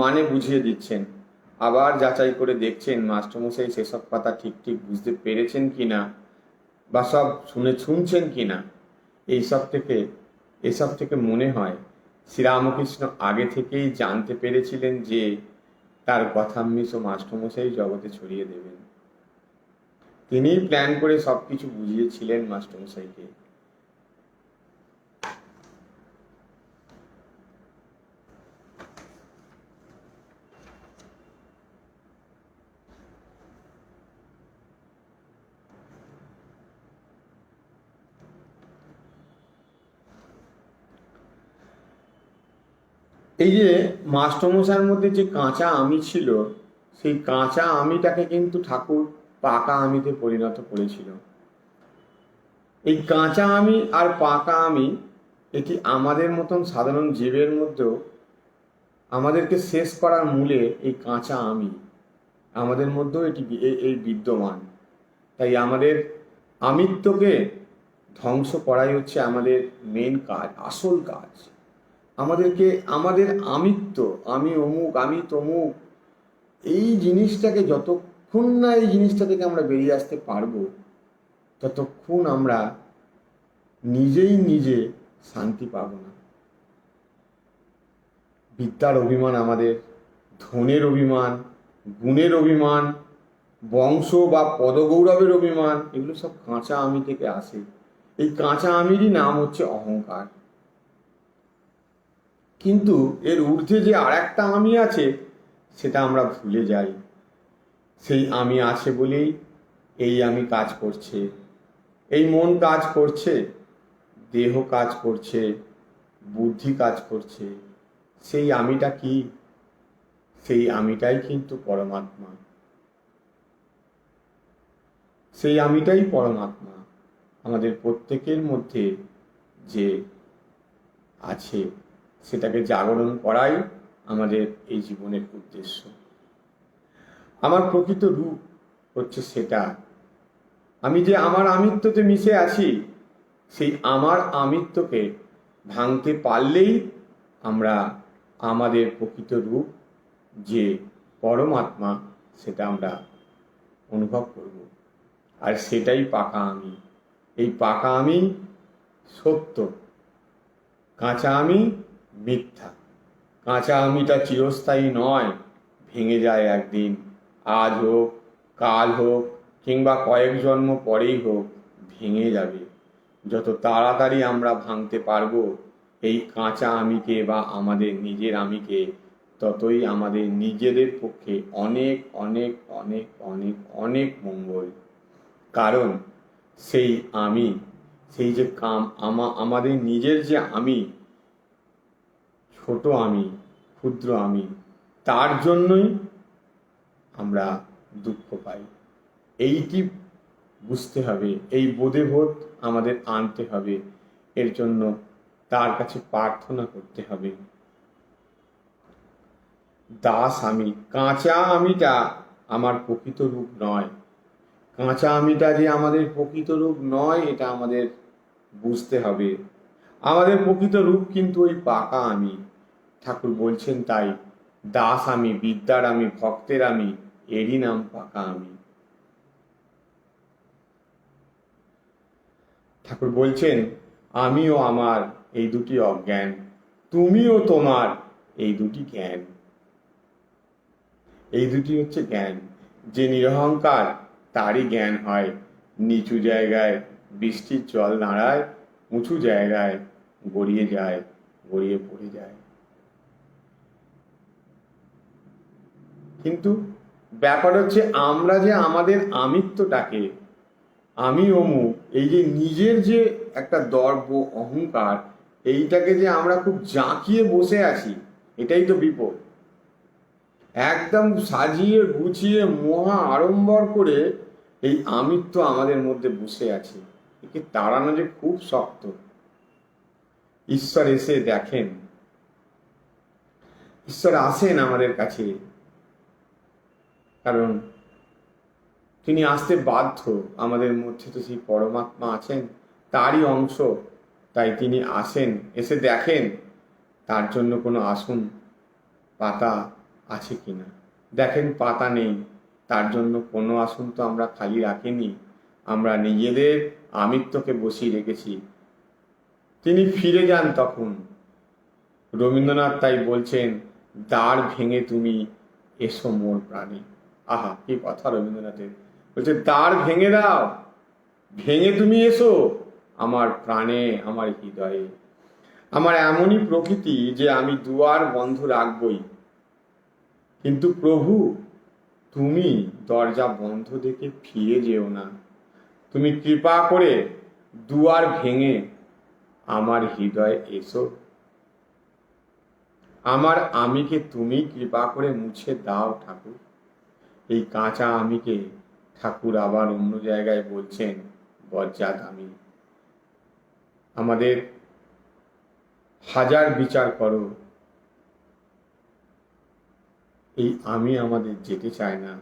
মানে বুঝিয়ে দিচ্ছেন, আবার যাচাই করে দেখছেন মাস্টারমশাই সেসব কথা ঠিক ঠিক বুঝতে পেরেছেন কিনা বা সব শুনছেন কিনা। এসব থেকে মনে হয় শ্রীরামকৃষ্ণ আগে থেকেই জানতে পেরেছিলেন যে তার কথামৃত মাস্টারমশাই জগতে ছড়িয়ে দেবেন। তিনিই প্ল্যান করে সবকিছু বুঝিয়েছিলেন মাস্টারমশাইকে। এই যে মাস্টারমশাইয়ের মধ্যে যে কাঁচা আমি ছিল, সেই কাঁচা আমিটাকে কিন্তু ঠাকুর পাকা আমিতে পরিণত করেছিল। এই কাঁচা আমি আর পাকা আমি এটি আমাদের মতন সাধারণ জীবের মধ্যেও আমাদেরকে শেষ করার মূলে এই কাঁচা আমি আমাদের মধ্যেও এই বিদ্যমান। তাই আমাদের আমিত্বকে ধ্বংস করাই হচ্ছে আমাদের মেন কাজ, আসল কাজ। আমাদের আমিত্ব, আমি অমুক আমি তমুক, এই জিনিসটাকে যতক্ষণ না এই জিনিসটা থেকে আমরা বেরিয়ে আসতে পারবো ততক্ষণ আমরা নিজে শান্তি পাবো না। বিদ্যার অভিমান আমাদের, ধনের অভিমান, গুণের অভিমান, বংশ বা পদগৌরবের অভিমান, এগুলো সব কাঁচা আমি থেকে আসে। এই কাঁচা আমিরই নাম হচ্ছে অহংকার। কিন্তু এর ঊর্ধ্বে যে আর একটা আমি আছে সেটা আমরা ভুলে যাই। সেই আমি আছে বলেই এই আমি কাজ করছে, এই মন কাজ করছে, দেহ কাজ করছে, বুদ্ধি কাজ করছে। সেই আমিটা কি? সেই আমিটাই কিন্তু পরমাত্মা। সেই আমিটাই পরমাত্মা আমাদের প্রত্যেকের মধ্যে যে আছে, সেটাকে জাগরণ করাই আমাদের এই জীবনের উদ্দেশ্য। আমার প্রকৃত রূপ হচ্ছে সেটা। আমি যে আমার আমিত্বতে মিশে আছি, সেই আমার আমিত্বকে ভাঙতে পারলেই আমরা আমাদের প্রকৃত রূপ যে পরমাত্মা সেটা আমরা অনুভব করব। আর সেটাই পাকা আমি। এই পাকা আমি সত্য, কাঁচা আমি মিথ্যা। কাঁচা আমিটা চিরস্থায়ী নয়, ভেঙে যায় একদিন। আজ হোক, কাল হোক, কিংবা কয়েক জন্ম পরেই হোক, ভেঙে যাবে। যত তাড়াতাড়ি আমরা ভাঙতে পারবো এই কাঁচা আমিকে বা আমাদের নিজের আমিকে, ততই আমাদের নিজেদের পক্ষে অনেক অনেক অনেক অনেক অনেক মঙ্গল। কারণ সেই আমি, সেই যে আমাদের নিজের যে আমি, ছোট আমি, ক্ষুদ্র আমি, তার জন্যই আমরা দুঃখ পাই। এইটি বুঝতে হবে, এই বোধ আমাদের আনতে হবে। এর জন্য তার কাছে প্রার্থনা করতে হবে। দাস আমি, কাঁচা আমিটা আমার প্রকৃত রূপ নয়। কাঁচা আমিটা যে আমাদের প্রকৃত রূপ নয়, এটা আমাদের বুঝতে হবে। আমাদের প্রকৃত রূপ কিন্তু ওই পাকা আমি। ঠাকুর বলছেন তাই, দাস আমি, বিদ্যার আমি, ভক্তের আমি, এরই নাম পাকা আমি। ঠাকুর বলছেন, আমিও আমার এই দুটি অজ্ঞান, তুমিও তোমার এই দুটি জ্ঞান। এই দুটি হচ্ছে জ্ঞান। যে নিরহংকার তারই জ্ঞান হয়। নিচু জায়গায় বৃষ্টির জল দাঁড়ায়, উঁচু জায়গায় গড়িয়ে যায়, গড়িয়ে পড়ে যায়। কিন্তু ব্যাপার হচ্ছে আমরা যে আমাদের আমিত্বটাকে আমি অমুক, এই যে নিজের যে একটা দর্প অহংকার, এইটাকে যে আমরা খুব জাঁকিয়ে বসে আছি, এটাই তো বিপদ। একদম সাজিয়ে গুছিয়ে মহা আড়ম্বর করে এই আমিত্ব আমাদের মধ্যে বসে আছে, একে তাড়ানো যে খুব শক্ত। ঈশ্বর এসে দেখেন, ঈশ্বর আসেন আমাদের কাছে, কারণ তিনি আসতে বাধ্য। আমাদের মধ্যে তো সেই পরমাত্মা আছেন, তারই অংশ, তাই তিনি আসেন, এসে দেখেন তার জন্য কোনো আসন পাতা আছে কিনা। দেখেন পাতা নেই, তার জন্য কোনো আসন তো আমরা খালি রাখিনি, আমরা নিজেদের আমিত্বকে বসিয়ে রেখেছি। তিনি ফিরে যান তখন। রবীন্দ্রনাথ তাই বলছেন, দ্বার ভেঙে তুমি এসো মোর প্রাণে। আহা, কি কথা রবীন্দ্রনাথের! বলছে দ্বার ভেঙে দাও, ভেঙে তুমি এসো আমার প্রাণে, আমার হৃদয়ে। আমার এমনই প্রকৃতি যে আমি দুয়ার বন্ধ রাখবই, কিন্তু প্রভু তুমি দরজা বন্ধ দেখে ফিরে যেও না। তুমি কৃপা করে দুয়ার ভেঙে আমার হৃদয়ে এসো। আমার আমিকে তুমি কৃপা করে মুছে দাও ঠাকুর। এই কাঁচা আমিকে ঠাকুর আবার অন্য জায়গায় বলছেন বজ্জাত আমি। আমাদের হাজার বিচার করো, এই আমি আমাদের যেতে চায় না।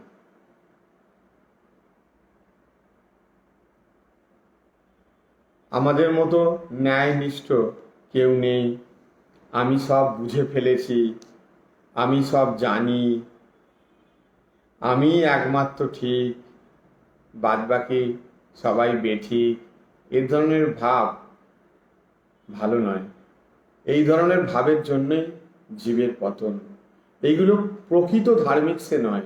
আমাদের মতো ন্যায়নিষ্ঠ কেউ নেই। আমি সব বুঝে ফেলেছি, আমি সব জানি, আমি একমাত্র ঠিক, বাদবাকি সবাই বেঠিক। এ ধরনের ভাব ভালো নয়। এই ধরনের ভাবের জন্যই জীবের পতন। এইগুলো প্রকৃত ধার্মিক সে নয়।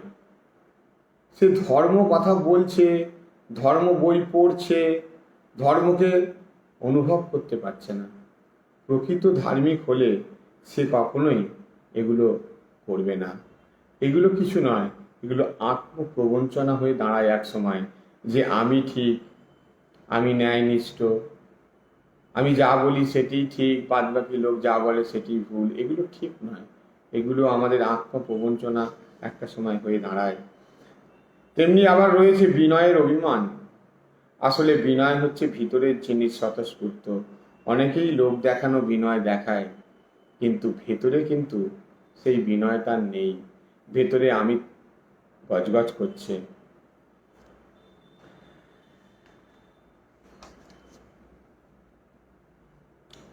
সে ধর্ম কথা বলছে, ধর্ম বই পড়ছে, ধর্মকে অনুভব করতে পারছে না। প্রকৃত ধার্মিক হলে সে কখনোই এগুলো করবে না। এগুলো কিছু নয়, এগুলো আত্মপ্রবঞ্চনা হয়ে দাঁড়ায় এক সময়, যে আমি ঠিক, আমি ন্যায়নিষ্ঠ, আমি যা বলি সেটি ঠিক, বাদ বাকি লোক যা বলে সেটি ভুল। এগুলো ঠিক নয়, এগুলো আমাদের আত্মপ্রবঞ্চনা একটা সময় হয়ে দাঁড়ায়। তেমনি আবার রয়েছে বিনয়ের অভিমান। আসলে বিনয় হচ্ছে ভিতরের জিনিস, স্বতঃস্ফূর্ত। অনেকেই লোক দেখানো বিনয় দেখায়, কিন্তু ভেতরে কিন্তু সেই বিনয় তার নেই। ভেতরে আমি গজগজ করছে।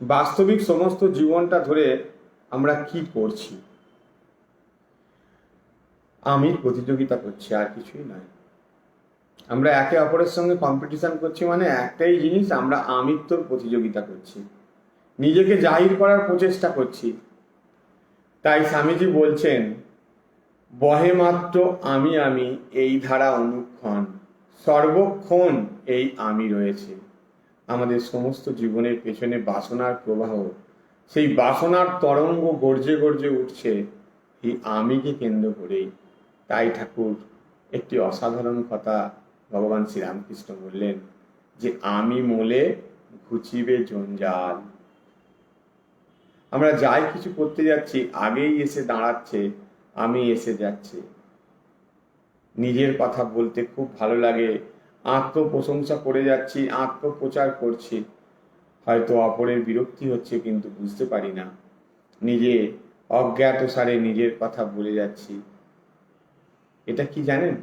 বাস্তবিক সমস্ত জীবনটা ধরে আমরা কি করছি? আমি প্রতিযোগিতা করছি, আর কিছুই নয়। আমরা একে অপরের সঙ্গে কম্পিটিশন করছি, মানে একটাই জিনিস, আমরা আমিত্বর প্রতিযোগিতা করছি, নিজেকে জাহির করার প্রচেষ্টা করছি। তাই স্বামীজি বলছেন, বহে মাত্র আমি আমি এই ধারা অনুক্ষণ, সর্বক্ষণ এই আমি রয়েছে। আমাদের সমস্ত জীবনের পেছনে বাসনার প্রবাহ, সেই বাসনার তরঙ্গ গর্জে গর্জে উঠছে এই আমিকে কেন্দ্র করেই। তাই ঠাকুর একটি অসাধারণ কথা ভগবান শ্রীরামকৃষ্ণ বললেন, যে আমি মোলে ঘুচিবে জঞ্জাল। আমরা যাই কিছু করতে যাচ্ছি, আগেই এসে দাঁড়াচ্ছে আমি, এসে যাচ্ছে। নিজের কথা বলতে খুব ভালো লাগে, আত্মপ্রশংসা করে যাচ্ছি, আত্মপ্রচার করছি। হয়তো অপরের বিরক্তি হচ্ছে, কিন্তু বুঝতে পারি না, নিজে অজ্ঞাত সারে নিজের কথা বলে যাচ্ছি। এটা কি জানেন?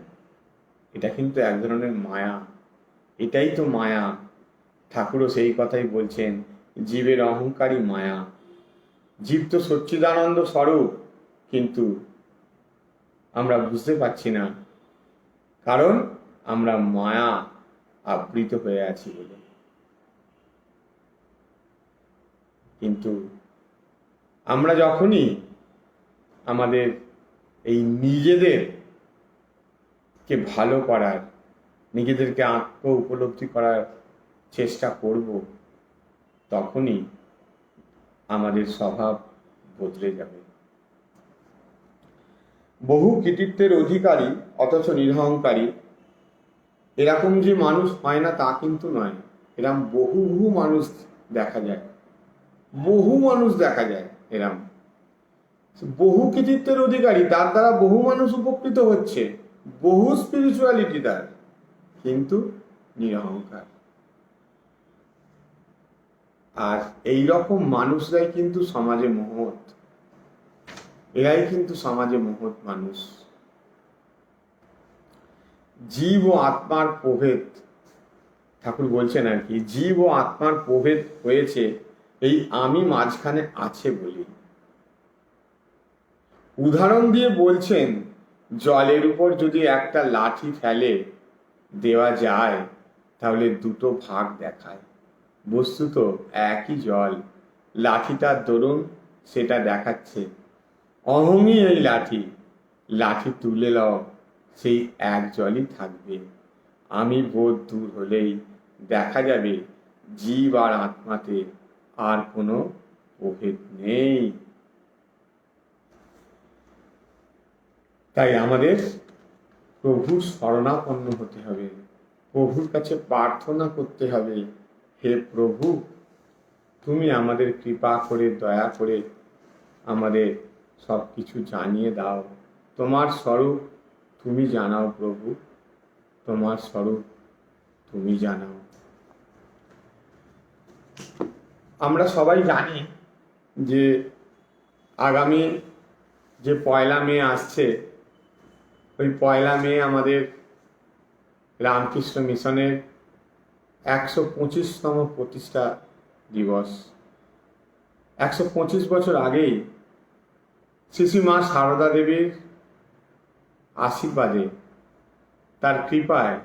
এটা কিন্তু এক ধরনের মায়া। এটাই তো মায়া। ঠাকুরও সেই কথাই বলছেন, জীবের অহংকারী মায়া। জীব তো সচ্চিদানন্দ স্বরূপ, কিন্তু আমরা বুঝতে পারছি না, কারণ আমরা মায়া আবৃত হয়ে আছি বলে। কিন্তু আমরা যখনই আমাদের এই নিজেদেরকে ভালো করার, নিজেদেরকে আত্ম উপলব্ধি করার চেষ্টা করব, তখনই আমাদের স্বভাব বদলে যাবে। বহু কৃতিত্বের অধিকারী অথচ নিরহংকারী এরকম যে মানুষ হয় না তা কিন্তু নয়, এরকম বহু বহু মানুষ দেখা যায়, বহু মানুষ দেখা যায় এরম বহু কৃতিত্বের অধিকারী, তার দ্বারা বহু মানুষ উপকৃত হচ্ছে, বহু স্পিরিচুয়ালিটি তার, কিন্তু নিরহংকার। আর এই রকম মানুষরাই কিন্তু সমাজে মহৎ, এরাই কিন্তু সমাজে মহৎ মানুষ। জীব ও আত্মার প্রভেদ, ঠাকুর বলছেন আর কি, জীব ও আত্মার প্রভেদ হয়েছে এই আমি মাঝখানে আছে বলি। উদাহরণ দিয়ে বলছেন, জলের উপর যদি একটা লাঠি ফেলে দেওয়া যায় তাহলে দুটো ভাগ দেখায়, বস্তুত একই জল, লাঠিটার দরুন সেটা দেখাচ্ছে অহমই এই লাঠি, লাঠি তুলে লও সেই এক জলই থাকবে। আমি বোধ দূর হলেই দেখা যাবে জীব আর আত্মাতে আর কোনো প্রভেদ নেই। তাই আমাদের প্রভুর শরণাপন্ন হতে হবে, প্রভুর কাছে প্রার্থনা করতে হবে, হে প্রভু তুমি আমাদের কৃপা করে দয়া করে আমাদের সব কিছু জানিয়ে দাও, তোমার স্বরূপ তুমি জানাও প্রভু, তোমার স্বরূপ তুমি জানাও। আমরা সবাই জানি যে আগামী যে 1 মে আসছে, ওই 1 মে আমাদের রামকৃষ্ণ মিশনের 125তম প্রতিষ্ঠা দিবস। 125 বছর আগেই শ্রী মা সারদা দেবীর আশীর্বাদে, তার কৃপায়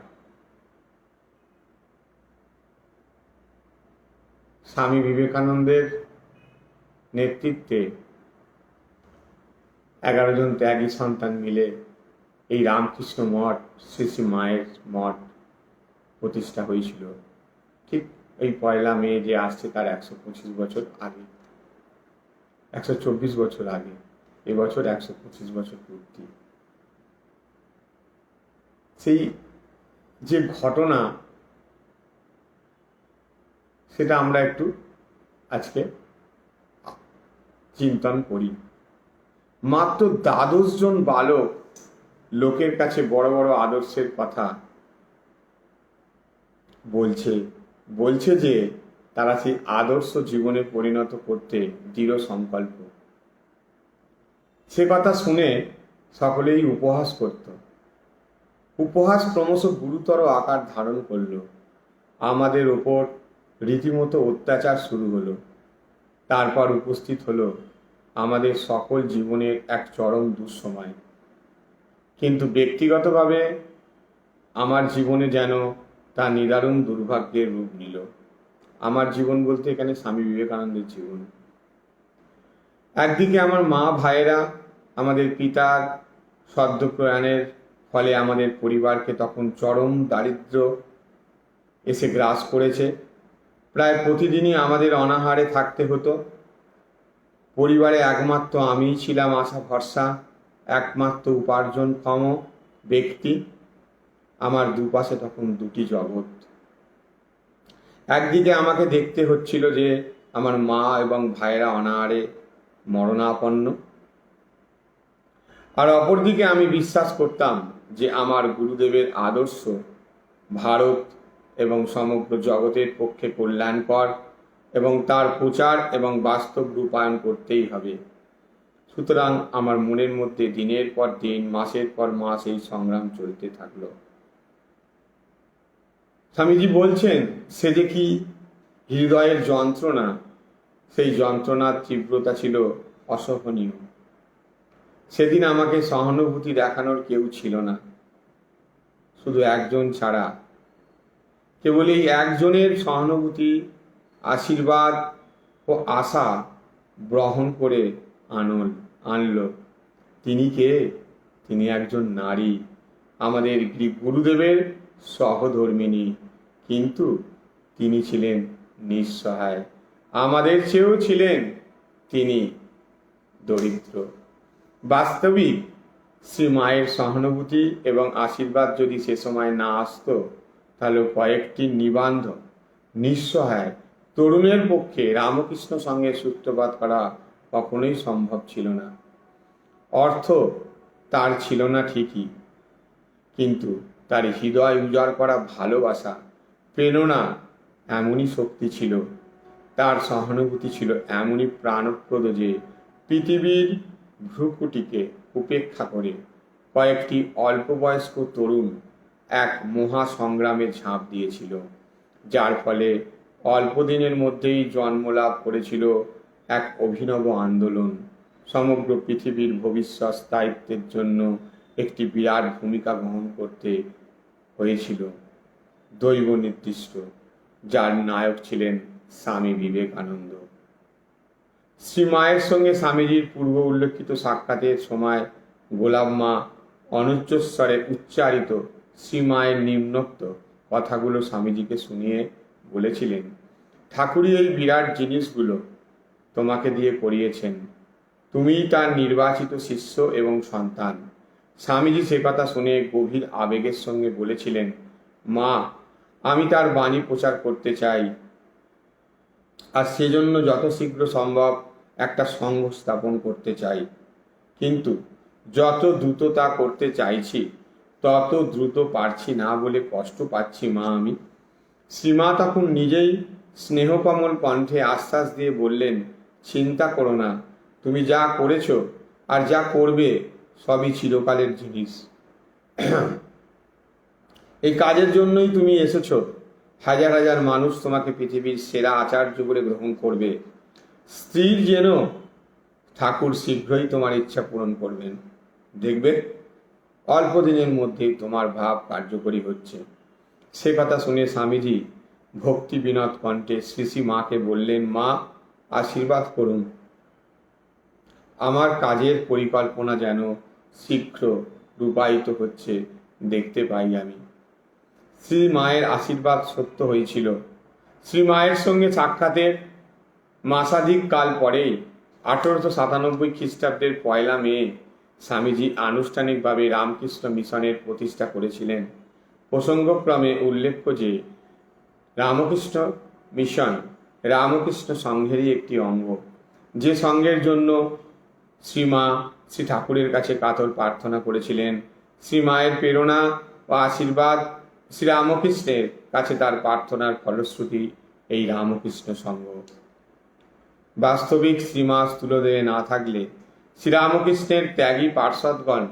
স্বামী বিবেকানন্দের নেতৃত্বে 11 জন ত্যাগী সন্তান মিলে এই রামকৃষ্ণ মঠ, শ্রী মায়ের মঠ প্রতিষ্ঠা হয়েছিল। ঠিক এই 1 মে যে আসছে তার 125 বছর আগে, 124 বছর আগে, এবছর 125 বছর পূর্তি। সেই যে ঘটনা সেটা আমরা একটু আজকে চিন্তন করি। মাত্র 12 জন বালক লোকের কাছে বড় বড় আদর্শের কথা বলছে যে তারা সেই আদর্শ জীবনে পরিণত করতে দৃঢ় সংকল্প। সে কথা শুনে সকলেই উপহাস করত। উপহাস ক্রমশ গুরুতর আকার ধারণ করল, আমাদের ওপর রীতিমতো অত্যাচার শুরু হলো। তারপর উপস্থিত হলো আমাদের সকল জীবনের এক চরম দুঃসময়। কিন্তু ব্যক্তিগতভাবে আমার জীবনে যেন তা নিদারুণ দুর্ভাগ্যের রূপ নিল। আমার জীবন বলতে এখানে স্বামী বিবেকানন্দের জীবন। একদিকে আমার মা ভাইয়েরা, আমাদের পিতার সদ্য প্রয়াণের ফলে আমাদের পরিবারকে তখন চরম দারিদ্র্য এসে গ্রাস করেছে। প্রায় প্রতিদিনই আমাদের অনাহারে থাকতে হতো। পরিবারে একমাত্র আমিই ছিলাম আশা ভরসা, একমাত্র উপার্জনক্ষম ব্যক্তি। আমার দুপাশে তখন দুটি জগৎ। একদিকে আমাকে দেখতে হচ্ছিল যে আমার মা এবং ভাইয়েরা অনাহারে মরণাপন্ন, আর অপরদিকে আমি বিশ্বাস করতাম যে আমার গুরুদেবের আদর্শ ভারত এবং সমগ্র জগতের পক্ষে কল্যাণকর এবং তার প্রচার এবং বাস্তব রূপায়ণ করতেই হবে। সুতরাং আমার মনের মধ্যে দিনের পর দিন, মাসের পর মাস এই সংগ্রাম চলতে থাকলো। স্বামীজি বলছেন, সে যে কি হৃদয়ের যন্ত্রণা, সেই যন্ত্রণার তীব্রতা ছিল অসহনীয়। সেদিন আমাকে সহানুভূতি দেখানোর কেউ ছিল না, শুধু একজন ছাড়া। কেবল এই একজনের সহানুভূতি, আশীর্বাদ ও আশা গ্রহণ করে আনলো। তিনি কে? তিনি একজন নারী, আমাদের গুরুদেবের সহধর্মিণী। কিন্তু তিনি ছিলেন নিঃসহায়, আমাদের চেয়েও ছিলেন তিনি দরিদ্র। বাস্তবিক শ্রী মায়ের সহানুভূতি এবং আশীর্বাদ যদি সে সময় না আসতো তাহলে কয়েকটি নিবান্ধ নিঃসহায় তরুণের পক্ষে রামকৃষ্ণ সঙ্গে সূত্রপাত করা কখনোই সম্ভব ছিল না। অর্থ তার ছিল না ঠিকই, কিন্তু তার হৃদয় উজাড় করা ভালোবাসা, প্রেরণা এমনই শক্তি ছিল, তার সহানুভূতি ছিল এমনই প্রাণপ্রদ যে পৃথিবীর ভ্রুকুটিকে উপেক্ষা করে কয়েকটি অল্প বয়স্ক তরুণ এক মহা সংগ্রামে ঝাঁপ দিয়েছিল, যার ফলে অল্প দিনের মধ্যেই জন্মলাভ করেছিল এক অভিনব আন্দোলন। সমগ্র পৃথিবীর ভবিষ্যৎ স্থায়িত্বের জন্য একটি বিরাট ভূমিকা গ্রহণ করতে হয়েছিল, দৈব নির্দিষ্ট, যার নায়ক ছিলেন স্বামী বিবেকানন্দ। শ্রীমায়ের সঙ্গে স্বামীজির পূর্ব উল্লেখিত সাক্ষাতের সময় গোলাপ মা অনুচ্চস্বরে উচ্চারিত শ্রীমায়ের নিম্নোক্ত কথাগুলো স্বামীজিকে শুনিয়ে বলেছিলেন, ঠাকুরই এই বিরাট জিনিসগুলো তোমাকে দিয়ে করিয়েছেন, তুমিই তার নির্বাচিত শিষ্য এবং সন্তান। স্বামীজি সে কথা শুনে গভীর আবেগের সঙ্গে বলেছিলেন, মা, আমি তার বাণী প্রচার করতে চাই, আর সেজন্য যত শীঘ্র সম্ভব একটা সংঘ স্থাপন করতে চাই, কিন্তু যত দ্রুত তা করতে চাইছি তত দ্রুত পারছি না বলে কষ্ট পাচ্ছি মা আমি। শ্রীমা তখন নিজেই স্নেহকমল কণ্ঠে আশ্বাস দিয়ে বললেন, চিন্তা করো না, তুমি যা করেছ আর যা করবে সবই চিরকালের জিনিস। এই কাজের জন্যই তুমি এসেছো। হাজার হাজার মানুষ তোমাকে পৃথিবীর সেরা আচার্য বলে গ্রহণ করবে। স্থির যেন ঠাকুর শীঘ্রই তোমার ইচ্ছা পূরণ করবেন, দেখবে অল্প দিনের মধ্যেই তোমার ভাব কার্যকরী হচ্ছে। সে কথা শুনে স্বামীজি ভক্তি বিনোদ কণ্ঠে শ্রী মাকে বললেন, মা, আশীর্বাদ করুন, আমার কাজের পরিকল্পনা যেন শীঘ্র রূপায়িত হচ্ছে দেখতে পাই আমি। শ্রী মায়ের আশীর্বাদ সত্য হয়েছিল। শ্রী মায়ের সঙ্গে সাক্ষাতের মাসাধিক কাল পরেই 1897 খ্রিস্টাব্দের 1 মে স্বামীজি আনুষ্ঠানিকভাবে রামকৃষ্ণ মিশনের প্রতিষ্ঠা করেছিলেন। প্রসঙ্গক্রমে উল্লেখ্য যে রামকৃষ্ণ মিশন রামকৃষ্ণ সংঘেরই একটি অঙ্গ, যে সংঘের জন্য শ্রীমা শ্রী ঠাকুরের কাছে কাতর প্রার্থনা করেছিলেন। শ্রী মায়ের প্রেরণা ও আশীর্বাদ শ্রীরামকৃষ্ণের কাছে তার প্রার্থনার ফলশ্রুতি এই রামকৃষ্ণ সংঘ। বাস্তবিক শ্রীমা স্থূলদেহে না থাকলে শ্রীরামকৃষ্ণের ত্যাগী পার্ষদগণ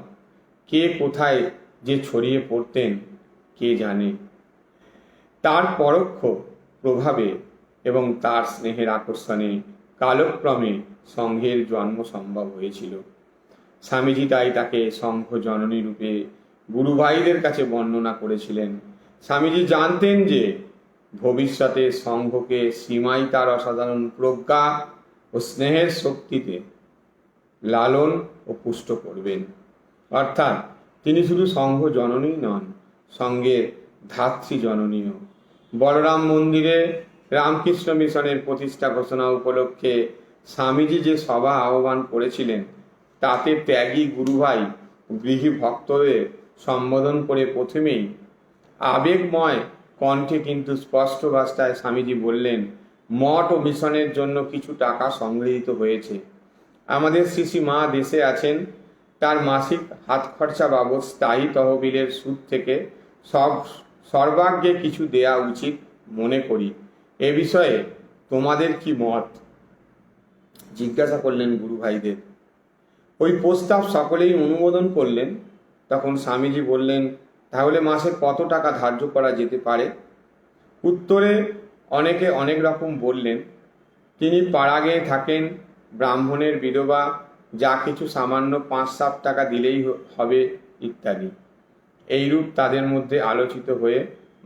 কে কোথায় যে ছড়িয়ে পড়তেন কে জানে। তার পরোক্ষ প্রভাবে এবং তার স্নেহের আকর্ষণে কালক্রমে সংঘের জন্ম সম্ভব হয়েছিল। স্বামীজি তাই তাকে সংঘ জননী রূপে গুরু ভাইদের কাছে বর্ণনা করেছিলেন। স্বামীজি জানতেন যে ভবিষ্যতে সংঘকে শ্রীমাই তার অসাধারণ প্রজ্ঞা ও স্নেহের শক্তিতে লালন ও পুষ্ট করবেন। অর্থাৎ তিনি শুধু সংঘ জননী নন, সঙ্গের ধাত্রী জননীও। বলরাম মন্দিরে রামকৃষ্ণ মিশনের প্রতিষ্ঠা ঘোষণা উপলক্ষে স্বামীজি যে সভা আহ্বান করেছিলেন, তাতে ত্যাগী গুরুভাই গৃহী ভক্তদের সম্বোধন করে প্রথমেই আবেগময় কণ্ঠে কিন্তু স্পষ্ট ভাষায় স্বামীজি বললেন, মঠ ও মিশনের জন্য কিছু টাকা সংগৃহীত হয়েছে। আমাদের শ্রী মা দেশে আছেন, তার মাসিক হাত খরচা বাবদ স্থায়ী তহবিলের সুদ থেকে সর্বাগ্যে কিছু দেয়া উচিত মনে করি। এ বিষয়ে তোমাদের কি মত জিজ্ঞাসা করলেন গুরু ভাইদের। ওই প্রস্তাব সকলেই অনুমোদন করলেন। তখন স্বামীজি বললেন, তাহলে মাসে কত টাকা ধার্য করা যেতে পারে? উত্তরে অনেকে অনেক রকম বললেন। তিনি পাড়াগে থাকেন, ব্রাহ্মণের বিধবা, যা কিছু সামান্য 5-7 টাকা দিলেই হবে ইত্যাদি। এইরূপ তাদের মধ্যে আলোচিত হয়ে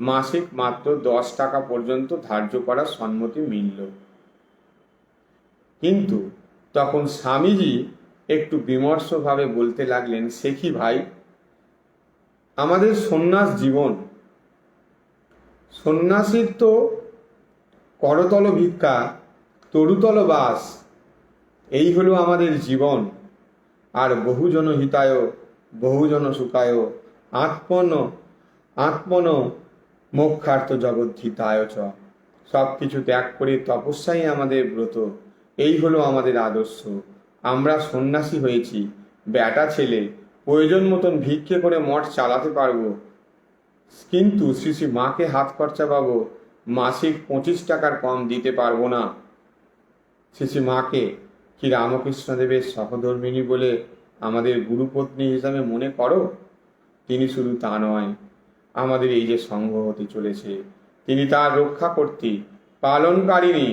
মাসিক মাত্র 10 টাকা পর্যন্ত ধার্য করার সম্মতি মিলল। কিন্তু তখন স্বামীজি একটু বিমর্ষভাবে বলতে লাগলেন, সে কি ভাই, আমাদের সন্ন্যাস জীবন, সন্ন্যাসীর তো করতল ভিক্ষা, তরুতল বাস, এই হলো আমাদের জীবন। আর বহুজন হিতায় বহুজন সুখায় আত্মন মোক্ষার্থ জগদ্ধিতায় চ। সব কিছু ত্যাগ করে তপস্যাই আমাদের ব্রত, এই হলো আমাদের আদর্শ। আমরা সন্ন্যাসী হয়েছি, বেটা ছেলে, প্রয়োজন মতন ভিক্ষে করে মঠ চালাতে পারবো, কিন্তু শ্রী শ্রী মাকে হাত খরচা পাবো, মাসিক 25 টাকার কম দিতে পারবো না। শ্রী শ্রী মাকে কি রামকৃষ্ণদেবের সহধর্মিণী বলে আমাদের গুরুপত্নী হিসাবে মনে করো? তিনি শুধু তা নয়, আমাদের এই যে সংঘ হতে চলেছে, তিনি তার রক্ষাকর্ত্রী, পালনকারিণী,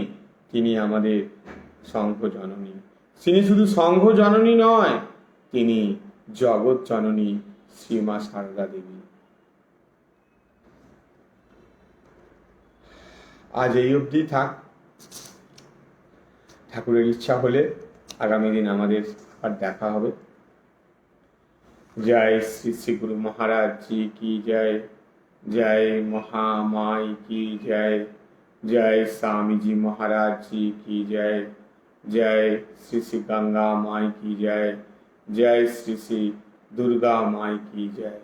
তিনি আমাদের সংঘ জননী। তিনি শুধু সংঘ জননী নয়, তিনি জগৎ জননী শ্রীমা সারদা দেবী। আজ এই অবধি থাক। ঠাকুরের ইচ্ছা হলে আগামী দিন আমাদের আর দেখা হবে। जय श्री श्री गुरु महाराज जी की जय, जय महामाई की जय, जय स्वामी जी महाराज जी की जय, जय श्री श्री गंगा माई की जय, जय श्री श्री दुर्गा माई की जय।